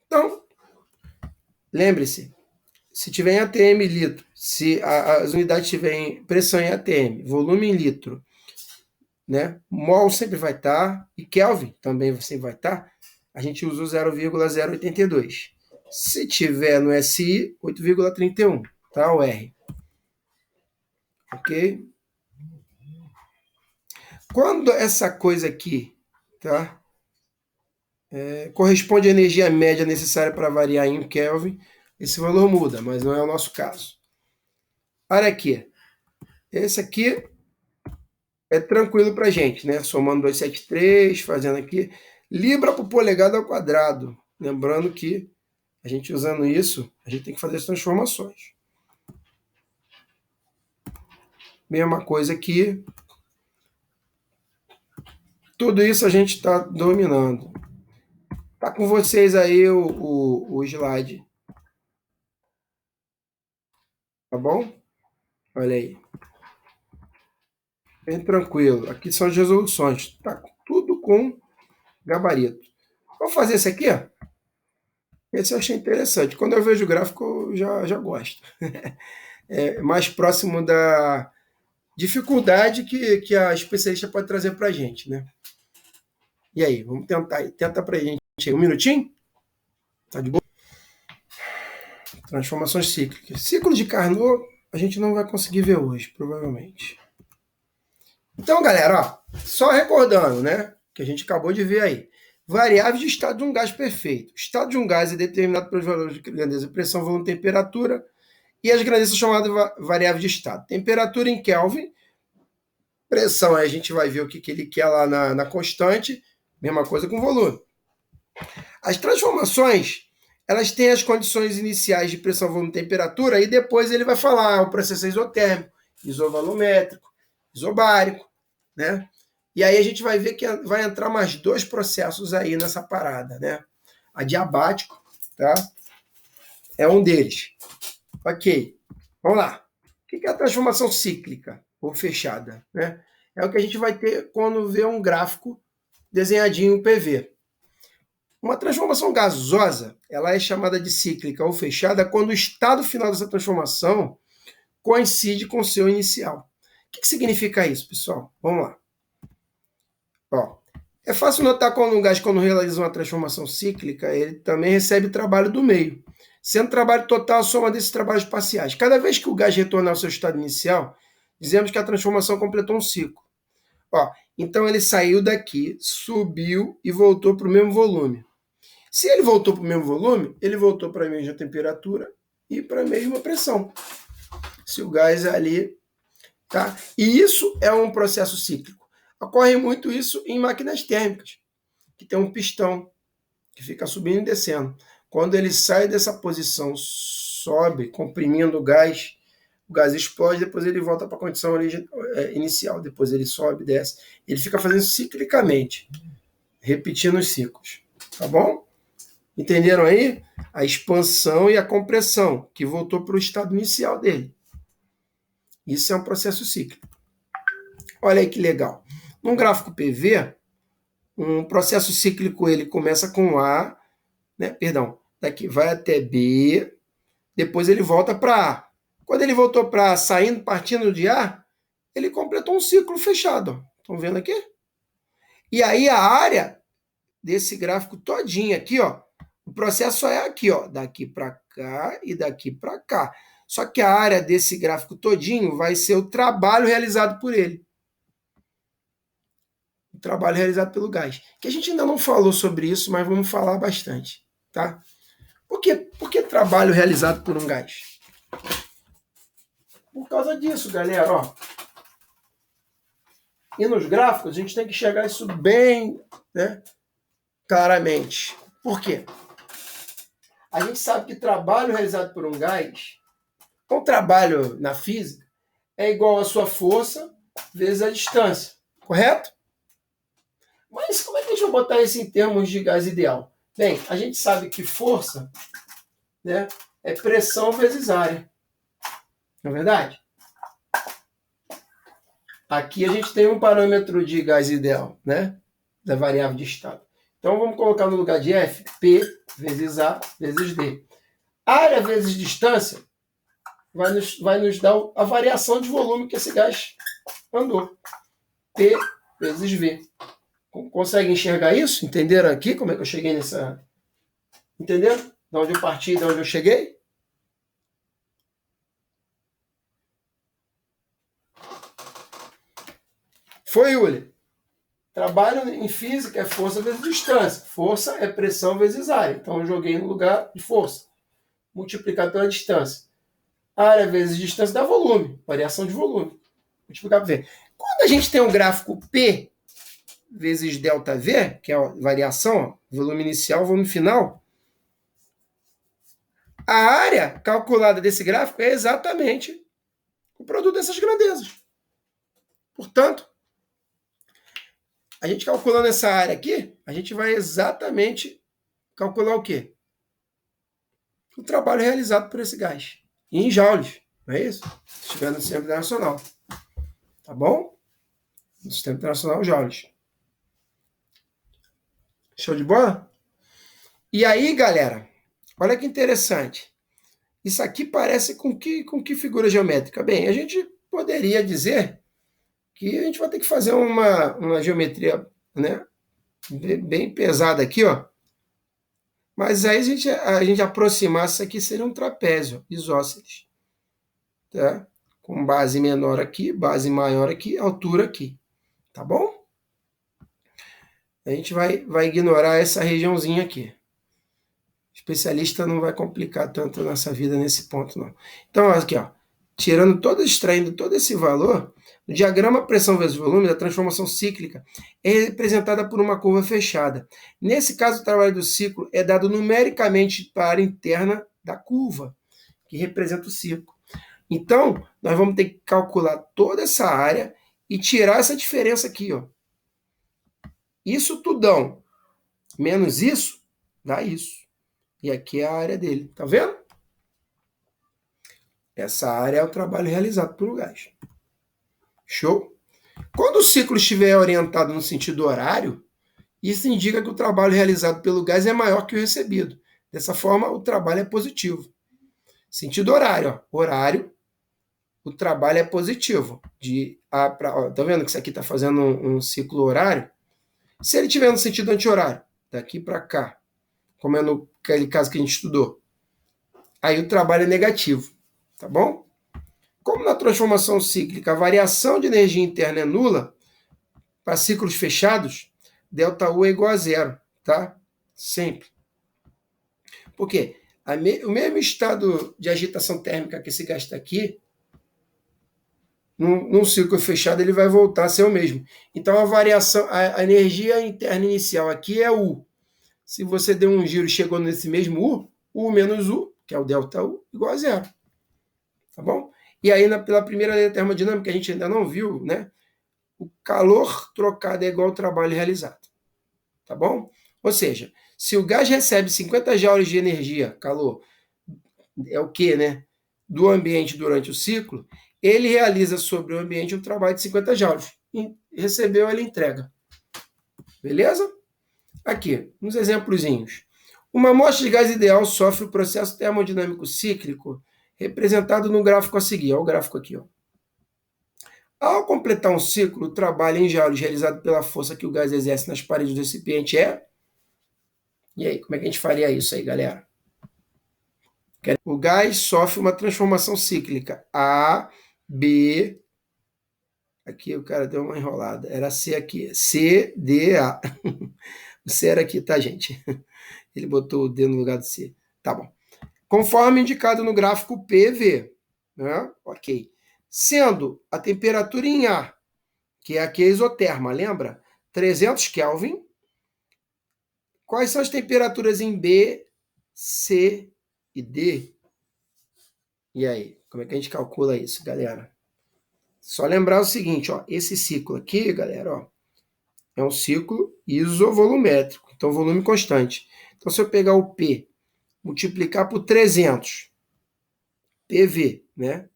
Então, lembre-se, se tiver em ATM, litro, se as unidades tiverem pressão em ATM, volume em litro, né? Mol sempre vai estar, e Kelvin também sempre vai estar, a gente usa o 0,082. Se tiver no SI, 8,31, tá? O R. Ok? Quando essa coisa aqui, tá? Corresponde à energia média necessária para variar em Kelvin, esse valor muda, mas não é o nosso caso. Olha aqui. Esse aqui é tranquilo para a gente, né? Somando 273, fazendo aqui. Libra por polegada ao quadrado. Lembrando que a gente usando isso, a gente tem que fazer as transformações. Mesma coisa aqui. Tudo isso a gente está dominando. Tá com vocês aí o slide. Tá bom? Olha aí. Bem tranquilo. Aqui são as resoluções. Tá tudo com gabarito. Vamos fazer esse aqui? Esse eu achei interessante. Quando eu vejo o gráfico, eu já gosto. É mais próximo da dificuldade que a especialista pode trazer para a gente, né? E aí, vamos tentar aí. Tenta para a gente aí. Um minutinho? Tá de boa? Transformações cíclicas. Ciclo de Carnot, a gente não vai conseguir ver hoje, provavelmente. Então, galera, ó, só recordando, né? Que a gente acabou de ver aí. Variáveis de estado de um gás perfeito. O estado de um gás é determinado pelos valores de grandeza, pressão, volume, temperatura. E as grandezas são chamadas variáveis de estado. Temperatura em Kelvin. Pressão, aí a gente vai ver o que ele quer lá na constante. Mesma coisa com volume. As transformações, elas têm as condições iniciais de pressão, volume e temperatura, e depois ele vai falar o processo isotérmico, isovalométrico, isobárico, né? E aí a gente vai ver que vai entrar mais dois processos aí nessa parada, né? Adiabático, tá? É um deles. Ok, vamos lá. O que é a transformação cíclica ou fechada, né? É o que a gente vai ter quando vê um gráfico desenhadinho em PV. Uma transformação gasosa, ela é chamada de cíclica ou fechada quando o estado final dessa transformação coincide com o seu inicial. O que significa isso, pessoal? Vamos lá. Ó, é fácil notar quando um gás, quando realiza uma transformação cíclica, ele também recebe trabalho do meio, sendo trabalho total a soma desses trabalhos parciais. Cada vez que o gás retornar ao seu estado inicial, dizemos que a transformação completou um ciclo. Ó, então ele saiu daqui, subiu e voltou para o mesmo volume. Se ele voltou para o mesmo volume, ele voltou para a mesma temperatura e para a mesma pressão. Se o gás é ali, tá? E isso é um processo cíclico. Ocorre muito isso em máquinas térmicas, que tem um pistão que fica subindo e descendo. Quando ele sai dessa posição, sobe, comprimindo o gás explode, depois ele volta para a condição inicial, depois ele sobe, desce. Ele fica fazendo ciclicamente, repetindo os ciclos. Tá bom? Entenderam aí? A expansão e a compressão, que voltou para o estado inicial dele. Isso é um processo cíclico. Olha aí que legal. Num gráfico PV, um processo cíclico ele começa com A, né? Perdão, daqui vai até B, depois ele volta para A. Quando ele voltou para A, saindo, partindo de A, ele completou um ciclo fechado. Estão vendo aqui? E aí a área desse gráfico todinho aqui, ó, o processo é aqui, ó, daqui para cá e daqui para cá. Só que a área desse gráfico todinho vai ser o trabalho realizado por ele. O trabalho realizado pelo gás. Que a gente ainda não falou sobre isso, mas vamos falar bastante, tá? Por que trabalho realizado por um gás? Por causa disso, galera, ó. E nos gráficos a gente tem que enxergar isso bem, né, claramente. Por quê? A gente sabe que trabalho realizado por um gás, o trabalho na física, é igual a sua força vezes a distância, correto? Mas como é que a gente vai botar isso em termos de gás ideal? Bem, a gente sabe que força, né, é pressão vezes área. Não é verdade? Aqui a gente tem um parâmetro de gás ideal, né, da variável de estado. Então vamos colocar no lugar de F, P vezes A vezes D. Área vezes distância vai nos dar a variação de volume que esse gás andou. P vezes V. Consegue enxergar isso? Entenderam aqui como é que eu cheguei nessa... Entenderam? De onde eu parti, de onde eu cheguei? Foi, Yuli. Trabalho em física é força vezes distância. Força é pressão vezes área. Então eu joguei no lugar de força. Multiplicado pela distância. Área vezes distância dá volume. Variação de volume. Multiplicar por V. Quando a gente tem um gráfico P vezes ΔV, que é a variação, volume inicial, volume final, a área calculada desse gráfico é exatamente o produto dessas grandezas. Portanto, a gente calculando essa área aqui, a gente vai exatamente calcular o quê? O trabalho realizado por esse gás. Em joules, não é isso? Se estiver no sistema internacional. Tá bom? No sistema internacional, joules. Show de bola? E aí, galera, olha que interessante. Isso aqui parece com que figura geométrica? Bem, a gente poderia dizer que a gente vai ter que fazer uma geometria, né, bem pesada aqui, ó. Mas aí a gente aproximar isso aqui seria um trapézio isósceles. Tá? Com base menor aqui, base maior aqui, altura aqui. Tá bom? A gente vai ignorar essa regiãozinha aqui. O especialista não vai complicar tanto nossa vida nesse ponto, não. Então, aqui, ó, extraindo todo esse valor, o diagrama pressão vezes volume da transformação cíclica é representada por uma curva fechada. Nesse caso, o trabalho do ciclo é dado numericamente para a área interna da curva, que representa o ciclo. Então, nós vamos ter que calcular toda essa área e tirar essa diferença aqui, ó. Isso tudão menos isso, dá isso. E aqui é a área dele, tá vendo? Essa área é o trabalho realizado pelo gás. Show? Quando o ciclo estiver orientado no sentido horário, isso indica que o trabalho realizado pelo gás é maior que o recebido. Dessa forma, o trabalho é positivo. Sentido horário, ó. Horário, o trabalho é positivo. Tá vendo que isso aqui está fazendo um ciclo horário? Se ele estiver no sentido anti-horário, daqui para cá, como é no aquele caso que a gente estudou, aí o trabalho é negativo. Tá bom? Como na transformação cíclica a variação de energia interna é nula, para ciclos fechados, ΔU é igual a zero, tá? Sempre. Por quê? O mesmo estado de agitação térmica que esse gás está aqui, num ciclo fechado, ele vai voltar a ser o mesmo. Então, a variação, a energia interna inicial aqui é U. Se você deu um giro e chegou nesse mesmo U menos U, que é o ΔU, igual a zero. Tá bom? E aí, pela primeira lei da termodinâmica, a gente ainda não viu, né? O calor trocado é igual ao trabalho realizado. Tá bom? Ou seja, se o gás recebe 50 joules de energia, calor, é o quê, né? Do ambiente durante o ciclo, ele realiza sobre o ambiente um trabalho de 50 joules. E recebeu, ele entrega. Beleza? Aqui, uns exemplozinhos. Uma amostra de gás ideal sofre o processo termodinâmico cíclico representado no gráfico a seguir. Olha o gráfico aqui. Ó. Ao completar um ciclo, o trabalho em joules realizado pela força que o gás exerce nas paredes do recipiente é... E aí, como é que a gente faria isso aí, galera? O gás sofre uma transformação cíclica. A, B... Aqui o cara deu uma enrolada. Era C aqui. C, D, A. O C era aqui, tá, gente? Ele botou o D no lugar do C. Tá bom. Conforme indicado no gráfico PV. Né? Ok. Sendo a temperatura em A, que é aqui a isoterma, lembra? 300 Kelvin. Quais são as temperaturas em B, C e D? E aí, como é que a gente calcula isso, galera? Só lembrar o seguinte, ó, esse ciclo aqui, galera, ó, é um ciclo isovolumétrico, então volume constante. Então, se eu pegar o P, multiplicar por 300, PV, né?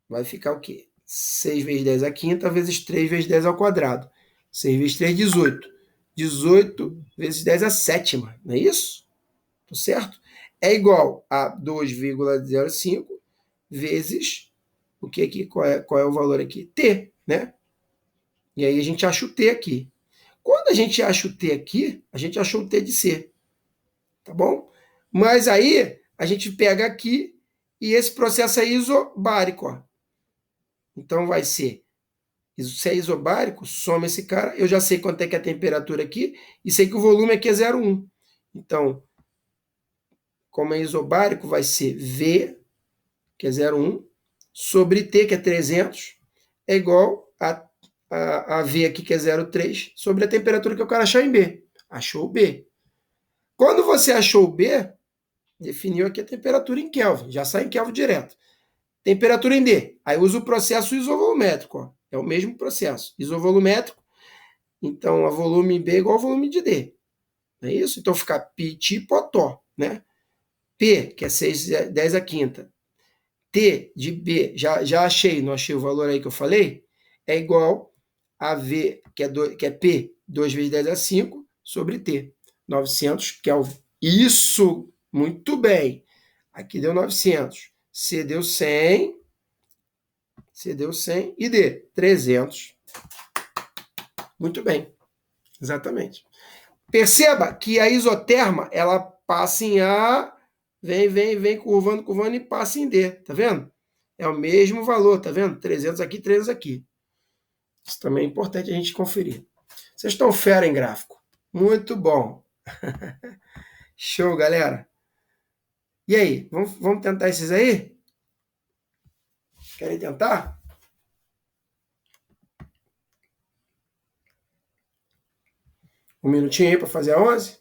Vai ficar o quê? 6 vezes 10 à quinta, vezes 3 vezes 10 ao quadrado. 6 vezes 3, 18. 18 vezes 10 à sétima, não é isso? Tô certo? é igual a 2,05 vezes o que aqui? Qual é o valor aqui? T, né? E aí a gente acha o T aqui. Quando a gente acha o T aqui, a gente achou o T de C, tá bom? Mas aí a gente pega aqui e esse processo é isobárico, ó. Então vai ser, se é isobárico, soma esse cara, eu já sei quanto é que é a temperatura aqui e sei que o volume aqui é 0,1. Então, como é isobárico, vai ser V, que é 0,1, sobre T, que é 300, é igual a V aqui, que é 0,3, sobre a temperatura que eu quero achar em B. Achou B. Quando você achou B, definiu aqui a temperatura em Kelvin, já sai em Kelvin direto. Temperatura em D, aí usa o processo isovolumétrico, ó. É o mesmo processo, isovolumétrico, então a volume B é igual ao volume de D. Não é isso? Então fica pt potó, né? P, que é 6/10 a quinta, T de B, já achei, não achei o valor aí que eu falei, é igual a V, que é P, 2 vezes 10 a 5, sobre T, 900 Kelvin. Isso, muito bem. Aqui deu 900. C deu 100. C deu 100. E D, 300. Muito bem. Exatamente. Perceba que a isoterma, ela passa em A, vem, curvando e passa em D. Tá vendo? É o mesmo valor, tá vendo? 300 aqui, 300 aqui. Isso também é importante a gente conferir. Vocês estão fera em gráfico. Muito bom. Show, galera. E aí, vamos tentar esses aí? Querem tentar? Um minutinho aí para fazer a 11?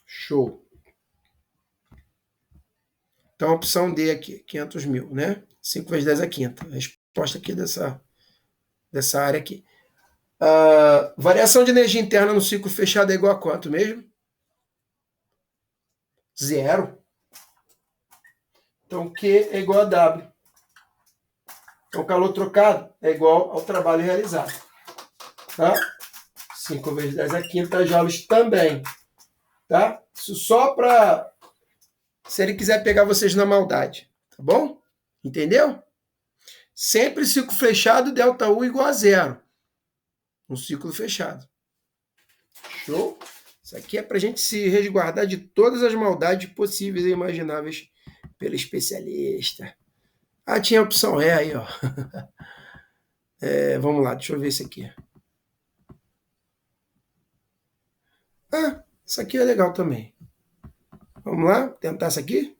Show. Então, a opção D aqui, 500 mil, né? 5 vezes 10 a quinta. A resposta aqui dessa área aqui. Variação de energia interna no ciclo fechado é igual a quanto mesmo? Zero. Então, Q é igual a W. Então, calor trocado é igual ao trabalho realizado. Tá? 5 vezes 10 a quinta joules também. Tá? Isso só para... se ele quiser pegar vocês na maldade. Tá bom? Entendeu? Sempre ciclo fechado, ΔU igual a zero. Um ciclo fechado. Show? Isso aqui é para a gente se resguardar de todas as maldades possíveis e imagináveis pelo especialista. Tinha a opção E aí, ó. Vamos lá, deixa eu ver esse aqui. Isso aqui é legal também. Vamos lá, tentar isso aqui?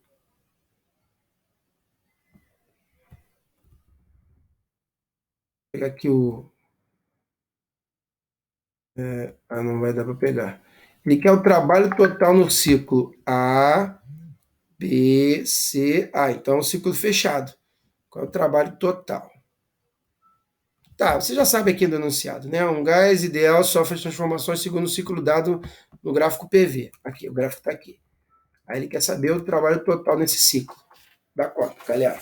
Vou pegar aqui o... não vai dar para pegar. Ele quer o trabalho total no ciclo A, B, C, A. Então, é um ciclo fechado. Qual é o trabalho total? Tá, você já sabe aqui do enunciado, né? Um gás ideal sofre as transformações segundo o ciclo dado no gráfico PV. Aqui, o gráfico está aqui. Aí ele quer saber o trabalho total nesse ciclo. Dá conta, galera.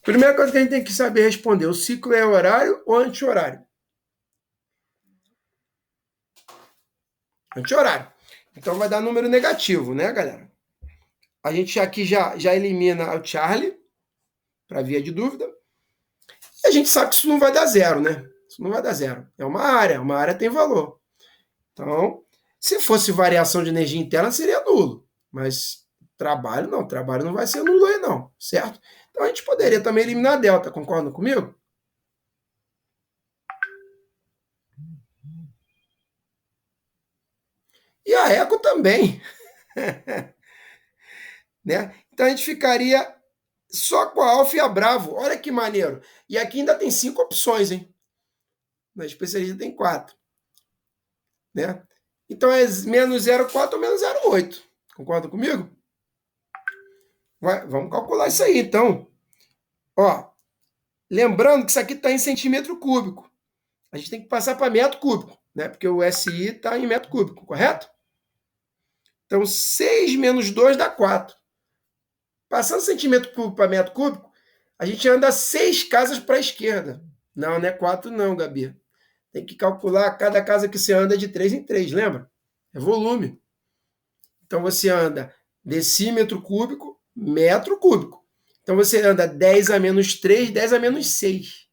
Primeira coisa que a gente tem que saber responder, o ciclo é horário ou anti-horário? Anti-horário. Então vai dar número negativo, né, galera? A gente aqui já elimina o Charlie, para via de dúvida. E a gente sabe que isso não vai dar zero, né? Isso não vai dar zero. É uma área tem valor. Então, se fosse variação de energia interna, seria nulo. Mas trabalho não vai ser nulo aí não, certo? Então a gente poderia também eliminar a delta, concordam comigo? E a eco também. Né? Então a gente ficaria só com a alfa e a bravo. Olha que maneiro. E aqui ainda tem 5 opções, hein? Na especialista tem 4. Né? Então é menos 0,4 ou menos 0,8. Concorda comigo? Vamos calcular isso aí, então. Ó, lembrando que isso aqui está em centímetro cúbico. A gente tem que passar para metro cúbico, né? Porque o SI está em metro cúbico, correto? Então, 6 menos 2 dá 4. Passando centímetro cúbico para metro cúbico, a gente anda 6 casas para a esquerda. Não é 4 não, Gabi. Tem que calcular cada casa que você anda de 3 em 3, lembra? É volume. Então, você anda decímetro cúbico, metro cúbico. Então, você anda 10 a menos 3, 10 a menos 6.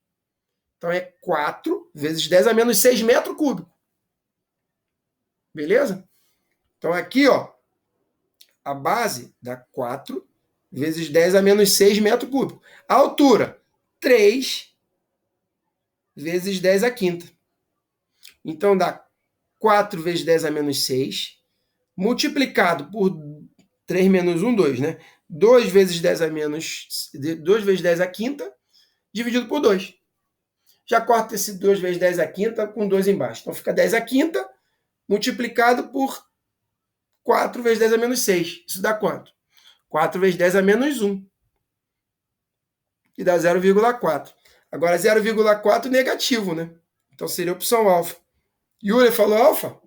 Então, é 4 vezes 10 a menos 6 metro cúbico. Beleza? Então, aqui, ó, a base dá 4 vezes 10 a menos 6 metro cúbico. A altura, 3 vezes 10 a quinta. Então, dá 4 vezes 10 a menos 6, multiplicado por 3 menos 1, 2, né? 2 vezes 10 a menos... 2 vezes 10 a quinta, dividido por 2. Já corta esse 2 vezes 10 a quinta com 2 embaixo. Então, fica 10 a quinta multiplicado por 4 vezes 10 a menos 6. Isso dá quanto? 4 vezes 10 a menos 1. Que dá 0,4. Agora, 0,4 negativo, né? Então, seria a opção alfa. Yuri falou alfa?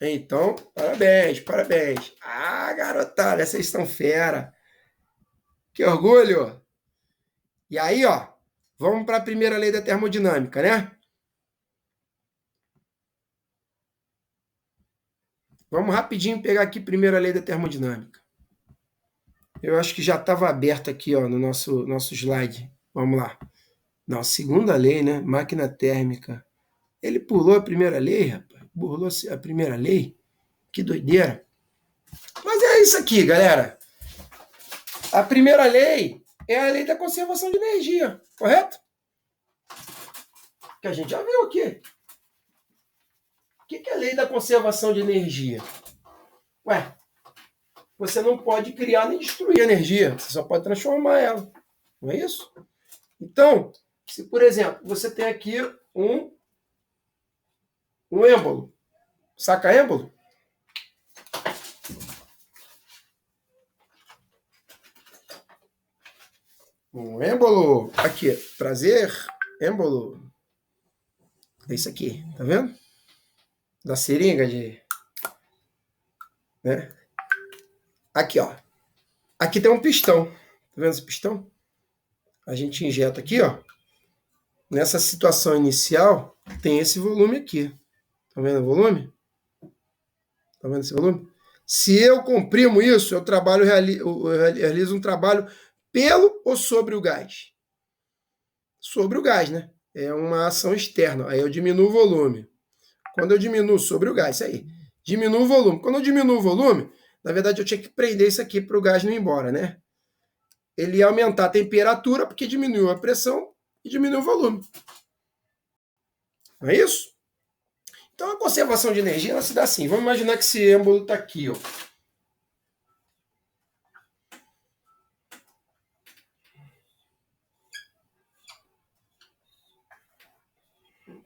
Então, parabéns, parabéns. Ah, garotada, vocês estão fera. Que orgulho. E aí, ó, vamos para a primeira lei da termodinâmica, né? Vamos rapidinho pegar aqui a primeira lei da termodinâmica. Eu acho que já estava aberto aqui, ó, no nosso slide. Vamos lá. Não, segunda lei, né? Máquina térmica. Ele pulou a primeira lei, rapaz. Burlou a primeira lei. Que doideira. Mas é isso aqui, galera. A primeira lei é a lei da conservação de energia, correto? Que a gente já viu aqui. O que é a lei da conservação de energia? Ué, você não pode criar nem destruir energia, você só pode transformar ela. Não é isso? Então, se, por exemplo, você tem aqui um êmbolo. Saca êmbolo? Um êmbolo. Aqui, prazer, êmbolo. É isso aqui, tá vendo? Da seringa de... né? Aqui, ó. Aqui tem um pistão. Tá vendo esse pistão? A gente injeta aqui, ó. Nessa situação inicial, tem esse volume aqui. Tá vendo o volume? Tá vendo esse volume? Se eu comprimo isso, eu realizo um trabalho pelo ou sobre o gás? Sobre o gás, né? É uma ação externa. Aí eu diminuo o volume. Quando eu diminuo sobre o gás, isso aí. Diminuo o volume. Quando eu diminuo o volume, na verdade eu tinha que prender isso aqui para o gás não ir embora, né? Ele ia aumentar a temperatura porque diminuiu a pressão e diminuiu o volume. Não é isso? Então a conservação de energia ela se dá assim. Vamos imaginar que esse êmbolo está aqui, ó.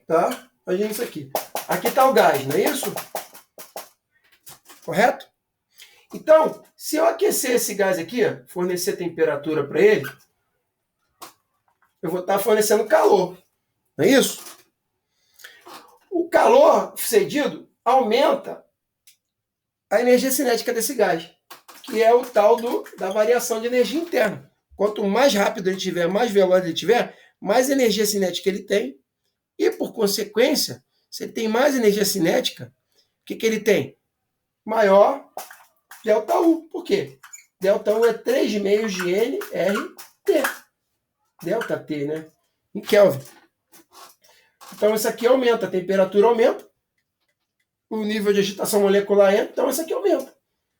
Tá? Imagina isso aqui. Aqui está o gás, não é isso? Correto? Então, se eu aquecer esse gás aqui, fornecer temperatura para ele, eu vou estar fornecendo calor. Não é isso? O calor cedido aumenta a energia cinética desse gás, que é o tal da variação de energia interna. Quanto mais rápido ele tiver, mais veloz ele tiver, mais energia cinética ele tem. E, por consequência, se ele tem mais energia cinética, o que ele tem? Maior ΔU. Por quê? ΔU é 3,5 de nRT. ΔT, né? Em Kelvin. Então, isso aqui aumenta, a temperatura aumenta, o nível de agitação molecular entra, então isso aqui aumenta.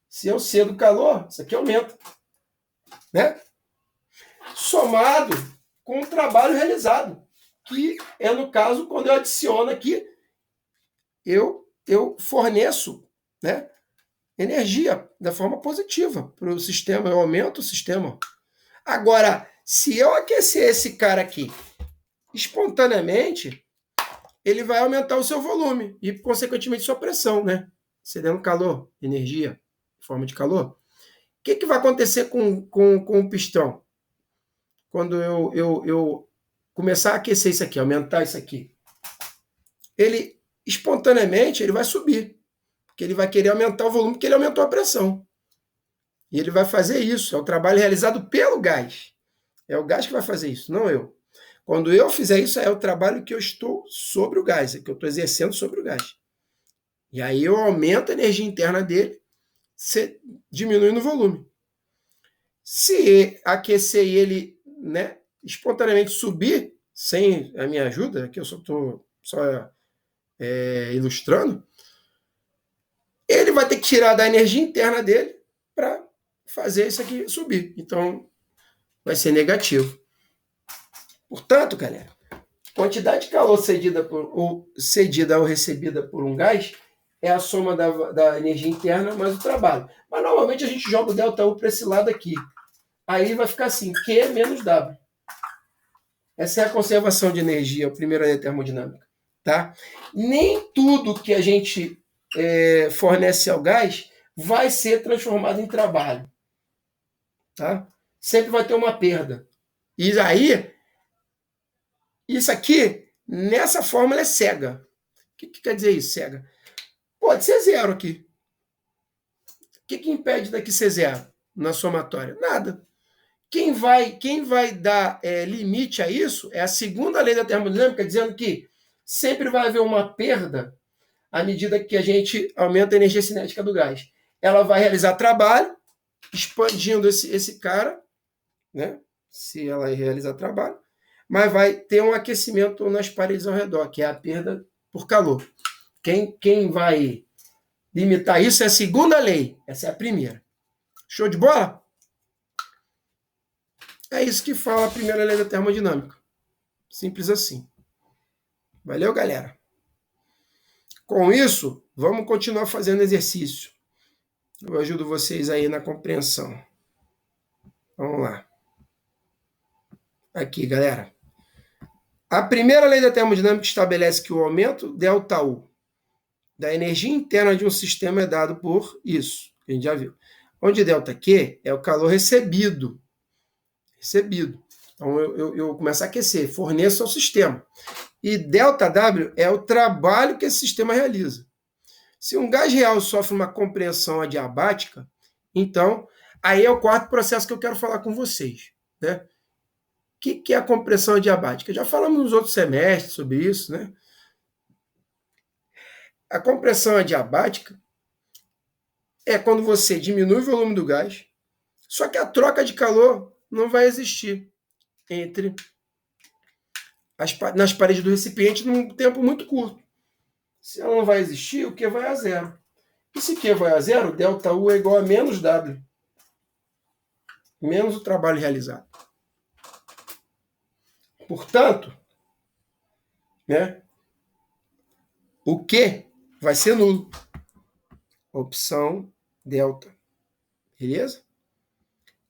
Se eu cedo calor, isso aqui aumenta. Né? Somado com o trabalho realizado, que é, no caso, quando eu adiciono aqui, eu forneço, né, energia da forma positiva para o sistema, eu aumento o sistema. Agora, se eu aquecer esse cara aqui espontaneamente, ele vai aumentar o seu volume e, consequentemente, sua pressão, né? Cedendo calor, energia, forma de calor. O que vai acontecer com o pistão? Quando eu começar a aquecer isso aqui, aumentar isso aqui, ele, espontaneamente, ele vai subir. porque ele vai querer aumentar o volume, porque ele aumentou a pressão. E ele vai fazer isso, é o trabalho realizado pelo gás. É o gás que vai fazer isso, não eu. Quando eu fizer isso, é o trabalho que eu estou sobre o gás, é que eu estou exercendo sobre o gás. E aí eu aumento a energia interna dele, diminuindo o volume. Se aquecer ele, né, espontaneamente subir, sem a minha ajuda, que eu só estou ilustrando, ele vai ter que tirar da energia interna dele para fazer isso aqui subir. Então, vai ser negativo. Portanto, galera, quantidade de calor cedida ou recebida por um gás é a soma da energia interna mais o trabalho. Mas normalmente a gente joga o ΔU para esse lado aqui. Aí vai ficar assim, Q menos W. Essa é a conservação de energia, a primeira lei da termodinâmica. Tá? Nem tudo que a gente fornece ao gás vai ser transformado em trabalho. Tá? Sempre vai ter uma perda. E aí, isso aqui, nessa fórmula é cega. O que quer dizer isso, cega? Pode ser zero aqui. O que impede daqui ser zero na somatória? Nada. Quem vai dar limite a isso é a segunda lei da termodinâmica, dizendo que sempre vai haver uma perda à medida que a gente aumenta a energia cinética do gás. Ela vai realizar trabalho, expandindo esse cara, né? Se ela realizar trabalho, mas vai ter um aquecimento nas paredes ao redor, que é a perda por calor. Quem vai limitar isso é a segunda lei, essa é a primeira. Show de bola? É isso que fala a primeira lei da termodinâmica. Simples assim. Valeu, galera? Com isso, vamos continuar fazendo exercício. Eu ajudo vocês aí na compreensão. Vamos lá. Aqui, galera. A primeira lei da termodinâmica estabelece que o aumento ΔU da energia interna de um sistema é dado por isso, que a gente já viu. Onde ΔQ é o calor recebido. Então, eu começo a aquecer, forneço ao sistema. E ΔW é o trabalho que esse sistema realiza. Se um gás real sofre uma compressão adiabática, então, aí é o quarto processo que eu quero falar com vocês. Né? O que é a compressão adiabática? Já falamos nos outros semestres sobre isso. Né? A compressão adiabática é quando você diminui o volume do gás, só que a troca de calor não vai existir nas paredes do recipiente num tempo muito curto. Se ela não vai existir, o Q vai a zero. E se Q vai a zero, ΔU é igual a menos W. Menos o trabalho realizado. Portanto, né, o Q vai ser nulo. Opção delta. Beleza?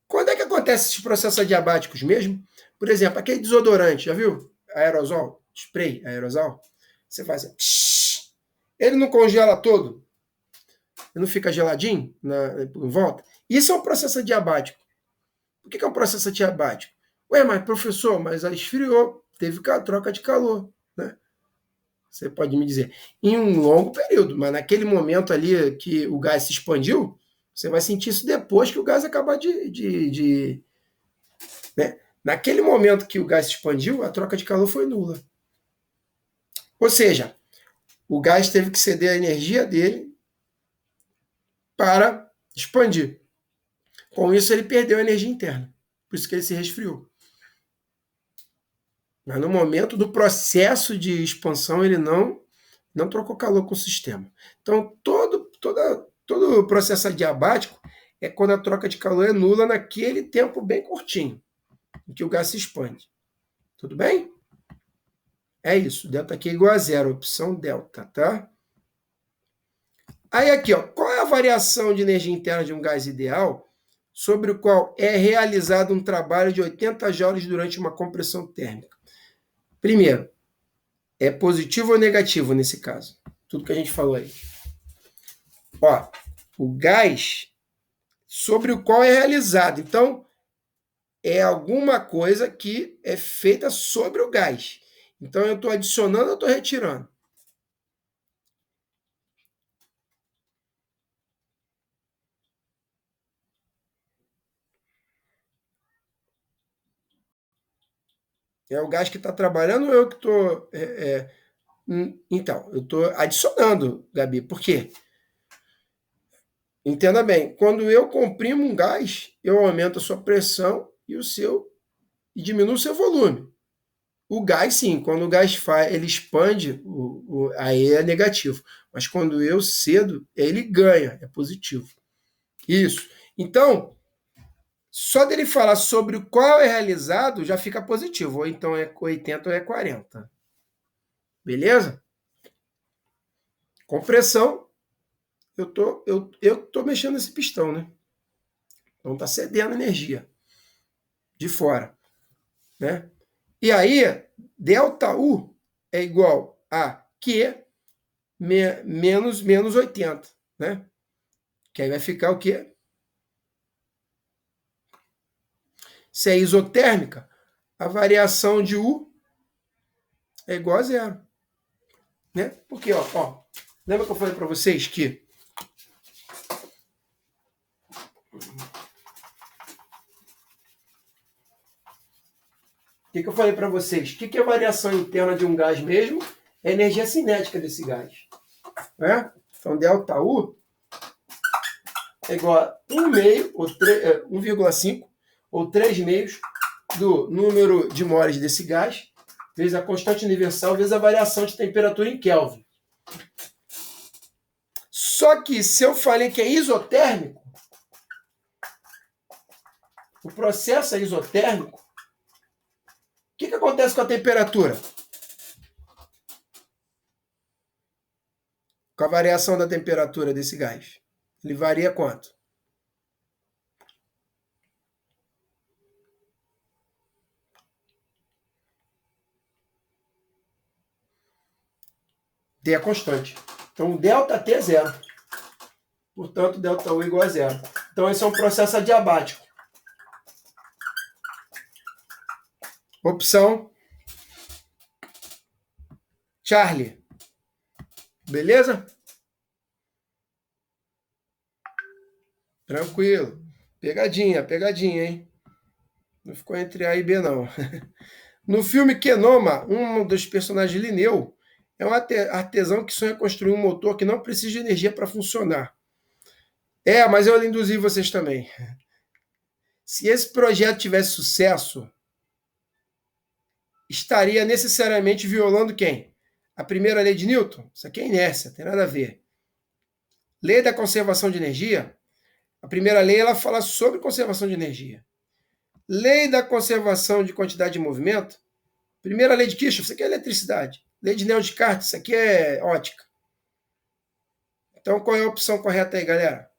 Quando é que acontece esses processos adiabáticos mesmo? Por exemplo, aquele desodorante, já viu? Aerosol, spray, aerosol. Você faz assim, ele não congela todo? Ele não fica geladinho em volta? Isso é um processo adiabático. Por que é um processo adiabático? Ué, mas professor, mas aí esfriou, teve troca de calor, né? Você pode me dizer, em um longo período, mas naquele momento ali que o gás se expandiu, você vai sentir isso depois que o gás acabar né? Naquele momento que o gás se expandiu, a troca de calor foi nula. Ou seja, o gás teve que ceder a energia dele para expandir. Com isso, ele perdeu a energia interna. Por isso que ele se resfriou. Mas no momento do processo de expansão, ele não trocou calor com o sistema. Então, todo o processo adiabático é quando a troca de calor é nula naquele tempo bem curtinho, em que o gás se expande. Tudo bem? É isso. Delta aqui é igual a zero. Opção delta, tá? Aí aqui, ó, qual é a variação de energia interna de um gás ideal sobre o qual é realizado um trabalho de 80 joules durante uma compressão térmica? Primeiro, é positivo ou negativo nesse caso? Tudo que a gente falou aí. Ó, o gás sobre o qual é realizado. Então, é alguma coisa que é feita sobre o gás. Então, eu estou adicionando ou estou retirando? É o gás que está trabalhando ou eu que estou... Então, eu estou adicionando, Gabi. Por quê? Entenda bem, quando eu comprimo um gás, eu aumento a sua pressão e diminuo o seu volume. O gás, sim, quando o gás ele expande, aí é negativo. Mas quando eu cedo, ele ganha, é positivo. Isso. Então, só dele falar sobre o qual é realizado, já fica positivo. Ou então é 80 ou é 40. Beleza? Compressão, eu tô mexendo nesse pistão, né? Então tá cedendo energia de fora, né? E aí, ΔU é igual a Q menos 80, né? Que aí vai ficar o quê? Se é isotérmica, a variação de U é igual a zero, né? Porque, lembra que eu falei para vocês que eu falei para vocês? O que é a variação interna de um gás mesmo? É a energia cinética desse gás, né? Então, ΔU é igual a 1 meio, ou 1,5, ou 3 meios do número de moles desse gás, vezes a constante universal, vezes a variação de temperatura em Kelvin. Só que se eu falei que é isotérmico, o processo é isotérmico, o que acontece com a temperatura? Com a variação da temperatura desse gás. Ele varia quanto? T é constante. Então, ΔT é zero. Portanto, ΔU é igual a zero. Então, esse é um processo adiabático. Opção Charlie. Beleza? Tranquilo. Pegadinha, hein? Não ficou entre A e B, não. No filme Kenoma, um dos personagens, Linneu, é um artesão que sonha construir um motor que não precisa de energia para funcionar. Mas eu induzi vocês também. Se esse projeto tivesse sucesso, estaria necessariamente violando quem? A primeira lei de Newton? Isso aqui é inércia, tem nada a ver. Lei da conservação de energia? A primeira lei ela fala sobre conservação de energia. Lei da conservação de quantidade de movimento? Primeira lei de Kirchhoff, isso aqui é eletricidade. Lei de Neo-Descartes, isso aqui é ótica. Então, qual é a opção correta aí, galera?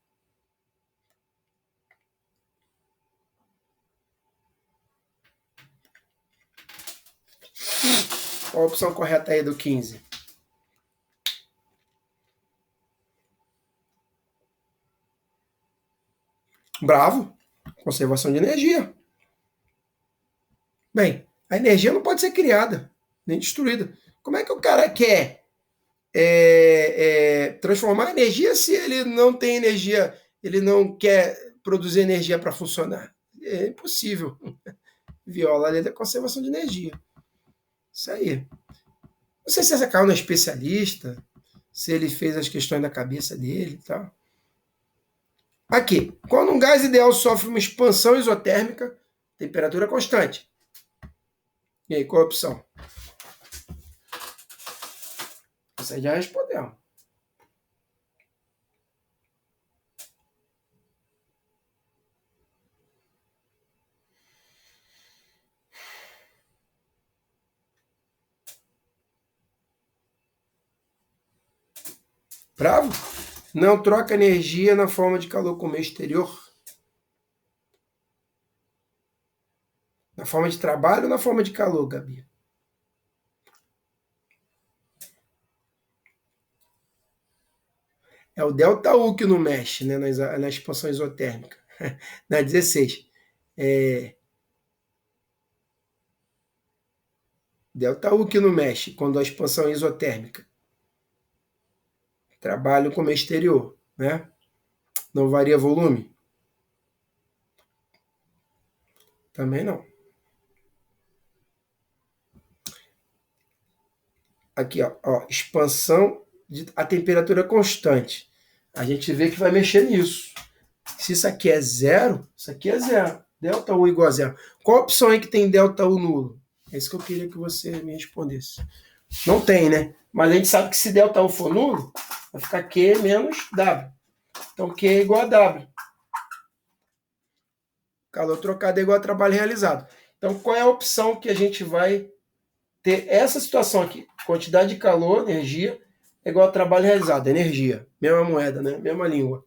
Qual a opção correta aí do 15? Bravo. Conservação de energia. Bem, a energia não pode ser criada, nem destruída. Como é que o cara quer transformar energia se ele não tem energia, ele não quer produzir energia para funcionar? É impossível. Viola a lei da conservação de energia. Isso aí. Não sei se essa Carol é especialista, se ele fez as questões da cabeça dele e tal. Aqui, quando um gás ideal sofre uma expansão isotérmica, temperatura constante. E aí, qual a opção? Você já respondeu. Bravo? Não troca energia na forma de calor como meio exterior? Na forma de trabalho ou na forma de calor, Gabi? É o ΔU que não mexe, né, na expansão isotérmica. Na 16. ΔU que não mexe quando a expansão é isotérmica. Trabalho como exterior, né? Não varia volume? Também não. Aqui, ó, expansão de a temperatura constante. A gente vê que vai mexer nisso. Se isso aqui é zero, isso aqui é zero. Delta U igual a zero. Qual a opção aí que tem delta U nulo? É isso que eu queria que você me respondesse. Não tem, né? Mas a gente sabe que se delta U for nulo, vai ficar Q menos W. Então Q é igual a W. Calor trocado é igual a trabalho realizado. Então qual é a opção que a gente vai ter essa situação aqui? Quantidade de calor, energia, é igual a trabalho realizado. Energia. Mesma moeda, né? Mesma língua.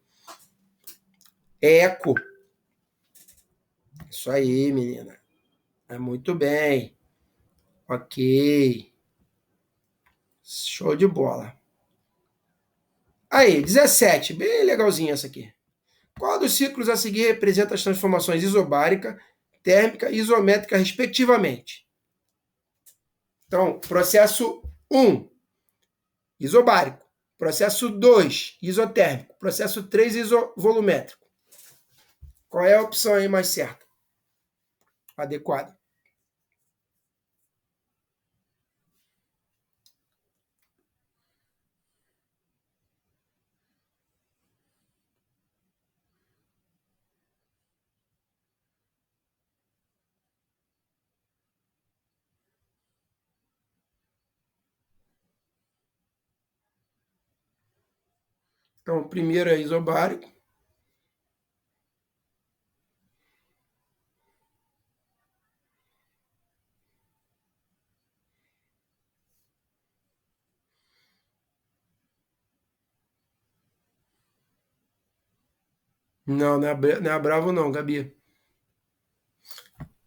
Eco. Isso aí, menina. É muito bem. Ok. Show de bola. Aí, 17. Bem legalzinho essa aqui. Qual dos ciclos a seguir representa as transformações isobárica, térmica e isométrica, respectivamente? Então, processo 1, isobárico. Processo 2, isotérmico. Processo 3, isovolumétrico. Qual é a opção aí mais certa? Adequada. Então, o primeiro é isobárico. Não, não é bravo não, Gabi.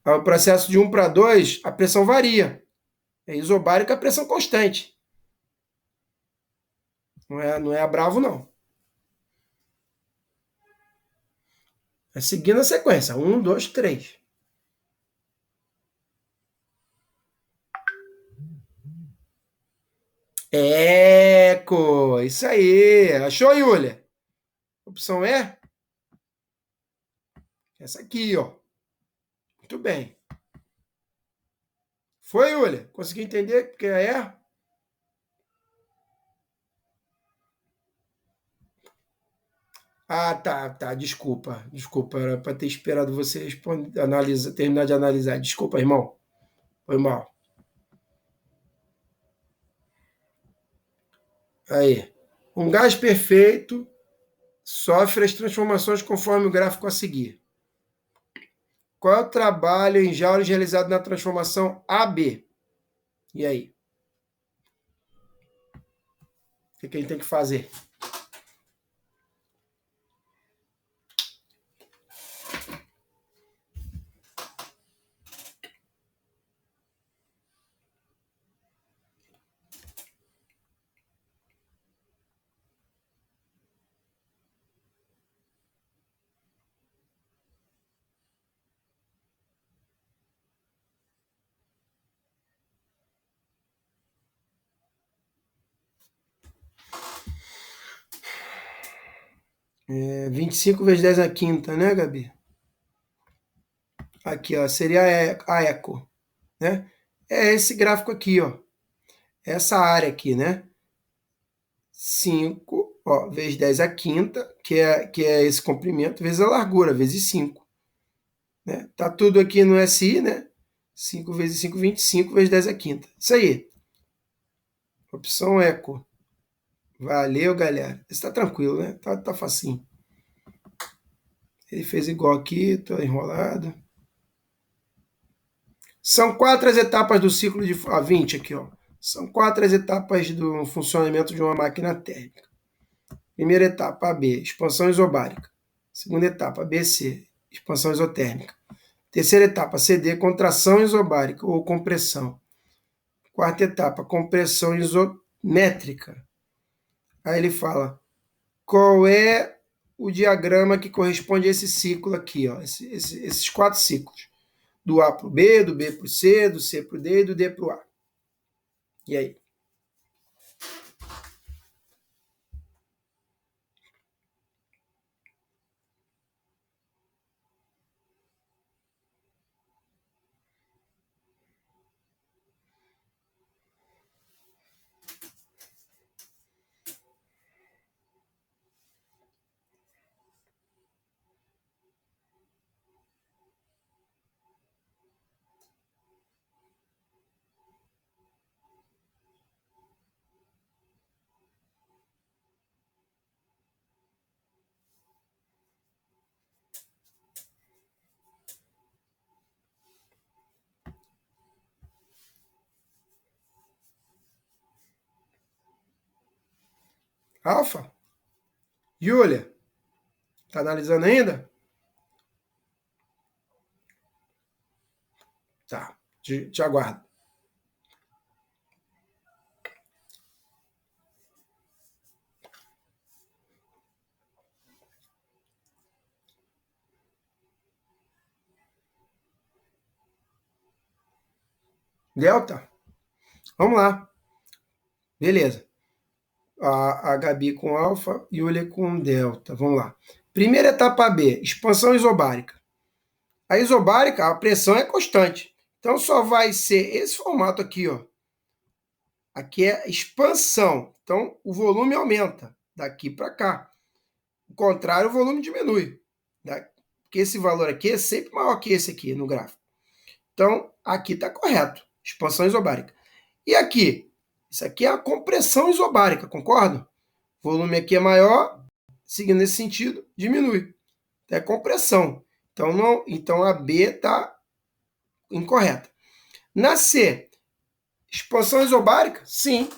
O processo de 1 para 2, a pressão varia. É isobárico, a pressão constante. Não é a bravo, não. É seguindo a sequência. 1, 2, 3. Eco! Isso aí! Achou, Yulia? Opção E? Essa aqui, ó. Muito bem. Foi, Yulia? Consegui entender porque é E? Ah, tá. Desculpa. Era para ter esperado você responder, terminar de analisar. Desculpa, irmão. Foi mal. Aí. Um gás perfeito sofre as transformações conforme o gráfico a seguir. Qual é o trabalho em joules realizado na transformação AB? E aí? O que a gente tem que fazer? 25 vezes 10 a quinta, né, Gabi? Aqui, ó, seria a eco, né? É esse gráfico aqui, ó. Essa área aqui, né? 5, ó, vezes 10 a quinta, que é esse comprimento, vezes a largura, vezes 5. Né? Tá tudo aqui no SI, né? 5 vezes 5, 25 vezes 10 a quinta. Isso aí. Opção eco. Valeu, galera. Está tranquilo, né? Tá facinho. Ele fez igual aqui, tô enrolado. São 4 as etapas do ciclo de 20 aqui, ó. São 4 as etapas do funcionamento de uma máquina térmica. Primeira etapa, AB, expansão isobárica. Segunda etapa, BC, expansão isotérmica. Terceira etapa, CD, contração isobárica ou compressão. Quarta etapa, compressão isométrica. Aí ele fala, qual é o diagrama que corresponde a esse ciclo aqui, ó, esses 4 ciclos. Do A para o B, do B para o C, do C para o D e do D para o A. E aí? Alfa? Júlia, tá analisando ainda? Tá, te aguardo. Delta? Vamos lá. Beleza. A Gabi com alfa e Júlia com delta. Vamos lá. Primeira etapa B, expansão isobárica. A isobárica, a pressão é constante. Então só vai ser esse formato aqui, ó. Aqui é expansão. Então o volume aumenta daqui para cá. O contrário, o volume diminui. Porque esse valor aqui é sempre maior que esse aqui no gráfico. Então aqui está correto. Expansão isobárica. E aqui? Isso aqui é a compressão isobárica, concorda? O volume aqui é maior, seguindo nesse sentido, diminui. É compressão. Então, então a B está incorreta. Na C, expansão isobárica? Sim.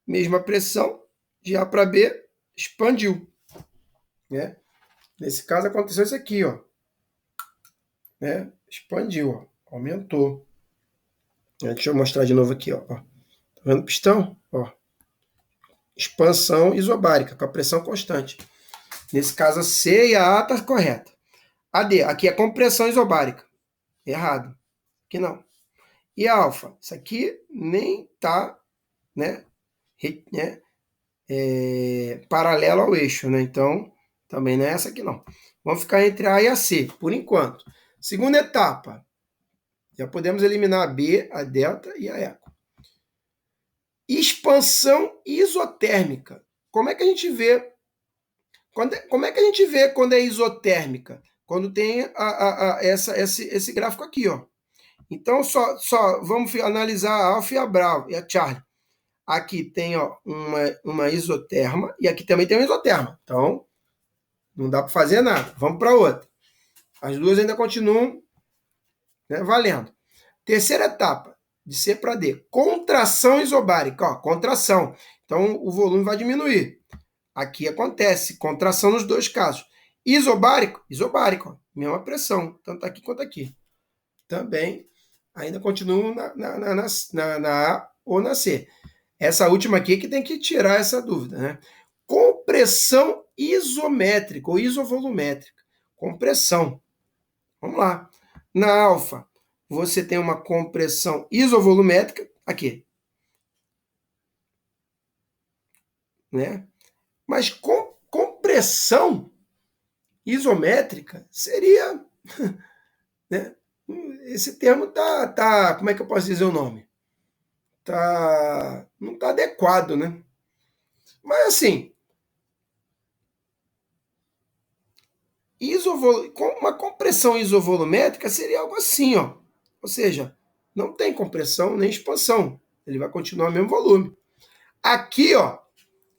Mesma pressão, de A para B, expandiu. Né? Nesse caso aconteceu isso aqui, ó. Né? Expandiu, ó. Aumentou. Deixa eu mostrar de novo aqui, ó. Tá vendo o pistão? Ó. Expansão isobárica, com a pressão constante. Nesse caso, a C e a A está correta. A D, aqui é compressão isobárica. Errado. Aqui não. E a alfa? Isso aqui nem está, né, paralelo ao eixo, né? Então, também não é essa aqui não. Vamos ficar entre a e a C, por enquanto. Segunda etapa. Já podemos eliminar a B, a delta e a eco. Expansão isotérmica. Como é que a gente vê? Como é que a gente vê quando é isotérmica? Quando tem esse gráfico aqui, ó. Então, só vamos analisar a alfa e a bravo e a Charlie. Aqui tem ó, uma isoterma e aqui também tem uma isoterma. Então, não dá para fazer nada. Vamos para outra. As duas ainda continuam, né, valendo. Terceira etapa, de C para D. Contração isobárica. Ó, contração. Então, o volume vai diminuir. Aqui acontece contração nos dois casos. Isobárico? Isobárico. Ó, mesma pressão, tanto aqui quanto aqui. Também ainda continuam na A ou na C. Essa última aqui que tem que tirar essa dúvida, né? Compressão isométrica ou isovolumétrica. Compressão. Vamos lá. Na alfa, você tem uma compressão isovolumétrica aqui, né? Mas compressão isométrica seria, né? Esse termo como é que eu posso dizer o nome? Não está adequado, né? Mas assim, uma compressão isovolumétrica seria algo assim, ó. Ou seja, não tem compressão nem expansão. Ele vai continuar o mesmo volume. Aqui, ó,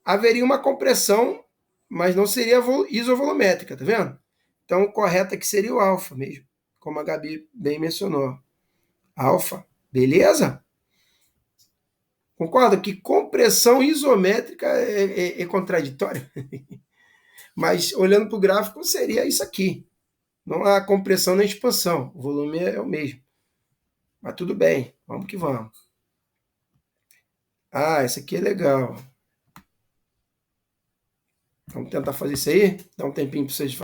haveria uma compressão, mas não seria isovolumétrica, tá vendo? Então, o correto aqui seria o alfa mesmo, como a Gabi bem mencionou. Alfa, beleza? Concorda que compressão isométrica é contraditório? Mas, olhando para o gráfico, seria isso aqui. Não há compressão nem expansão. O volume é o mesmo. Mas tudo bem, vamos que vamos. Ah, essa aqui é legal. Vamos tentar fazer isso aí? Dá um tempinho para vocês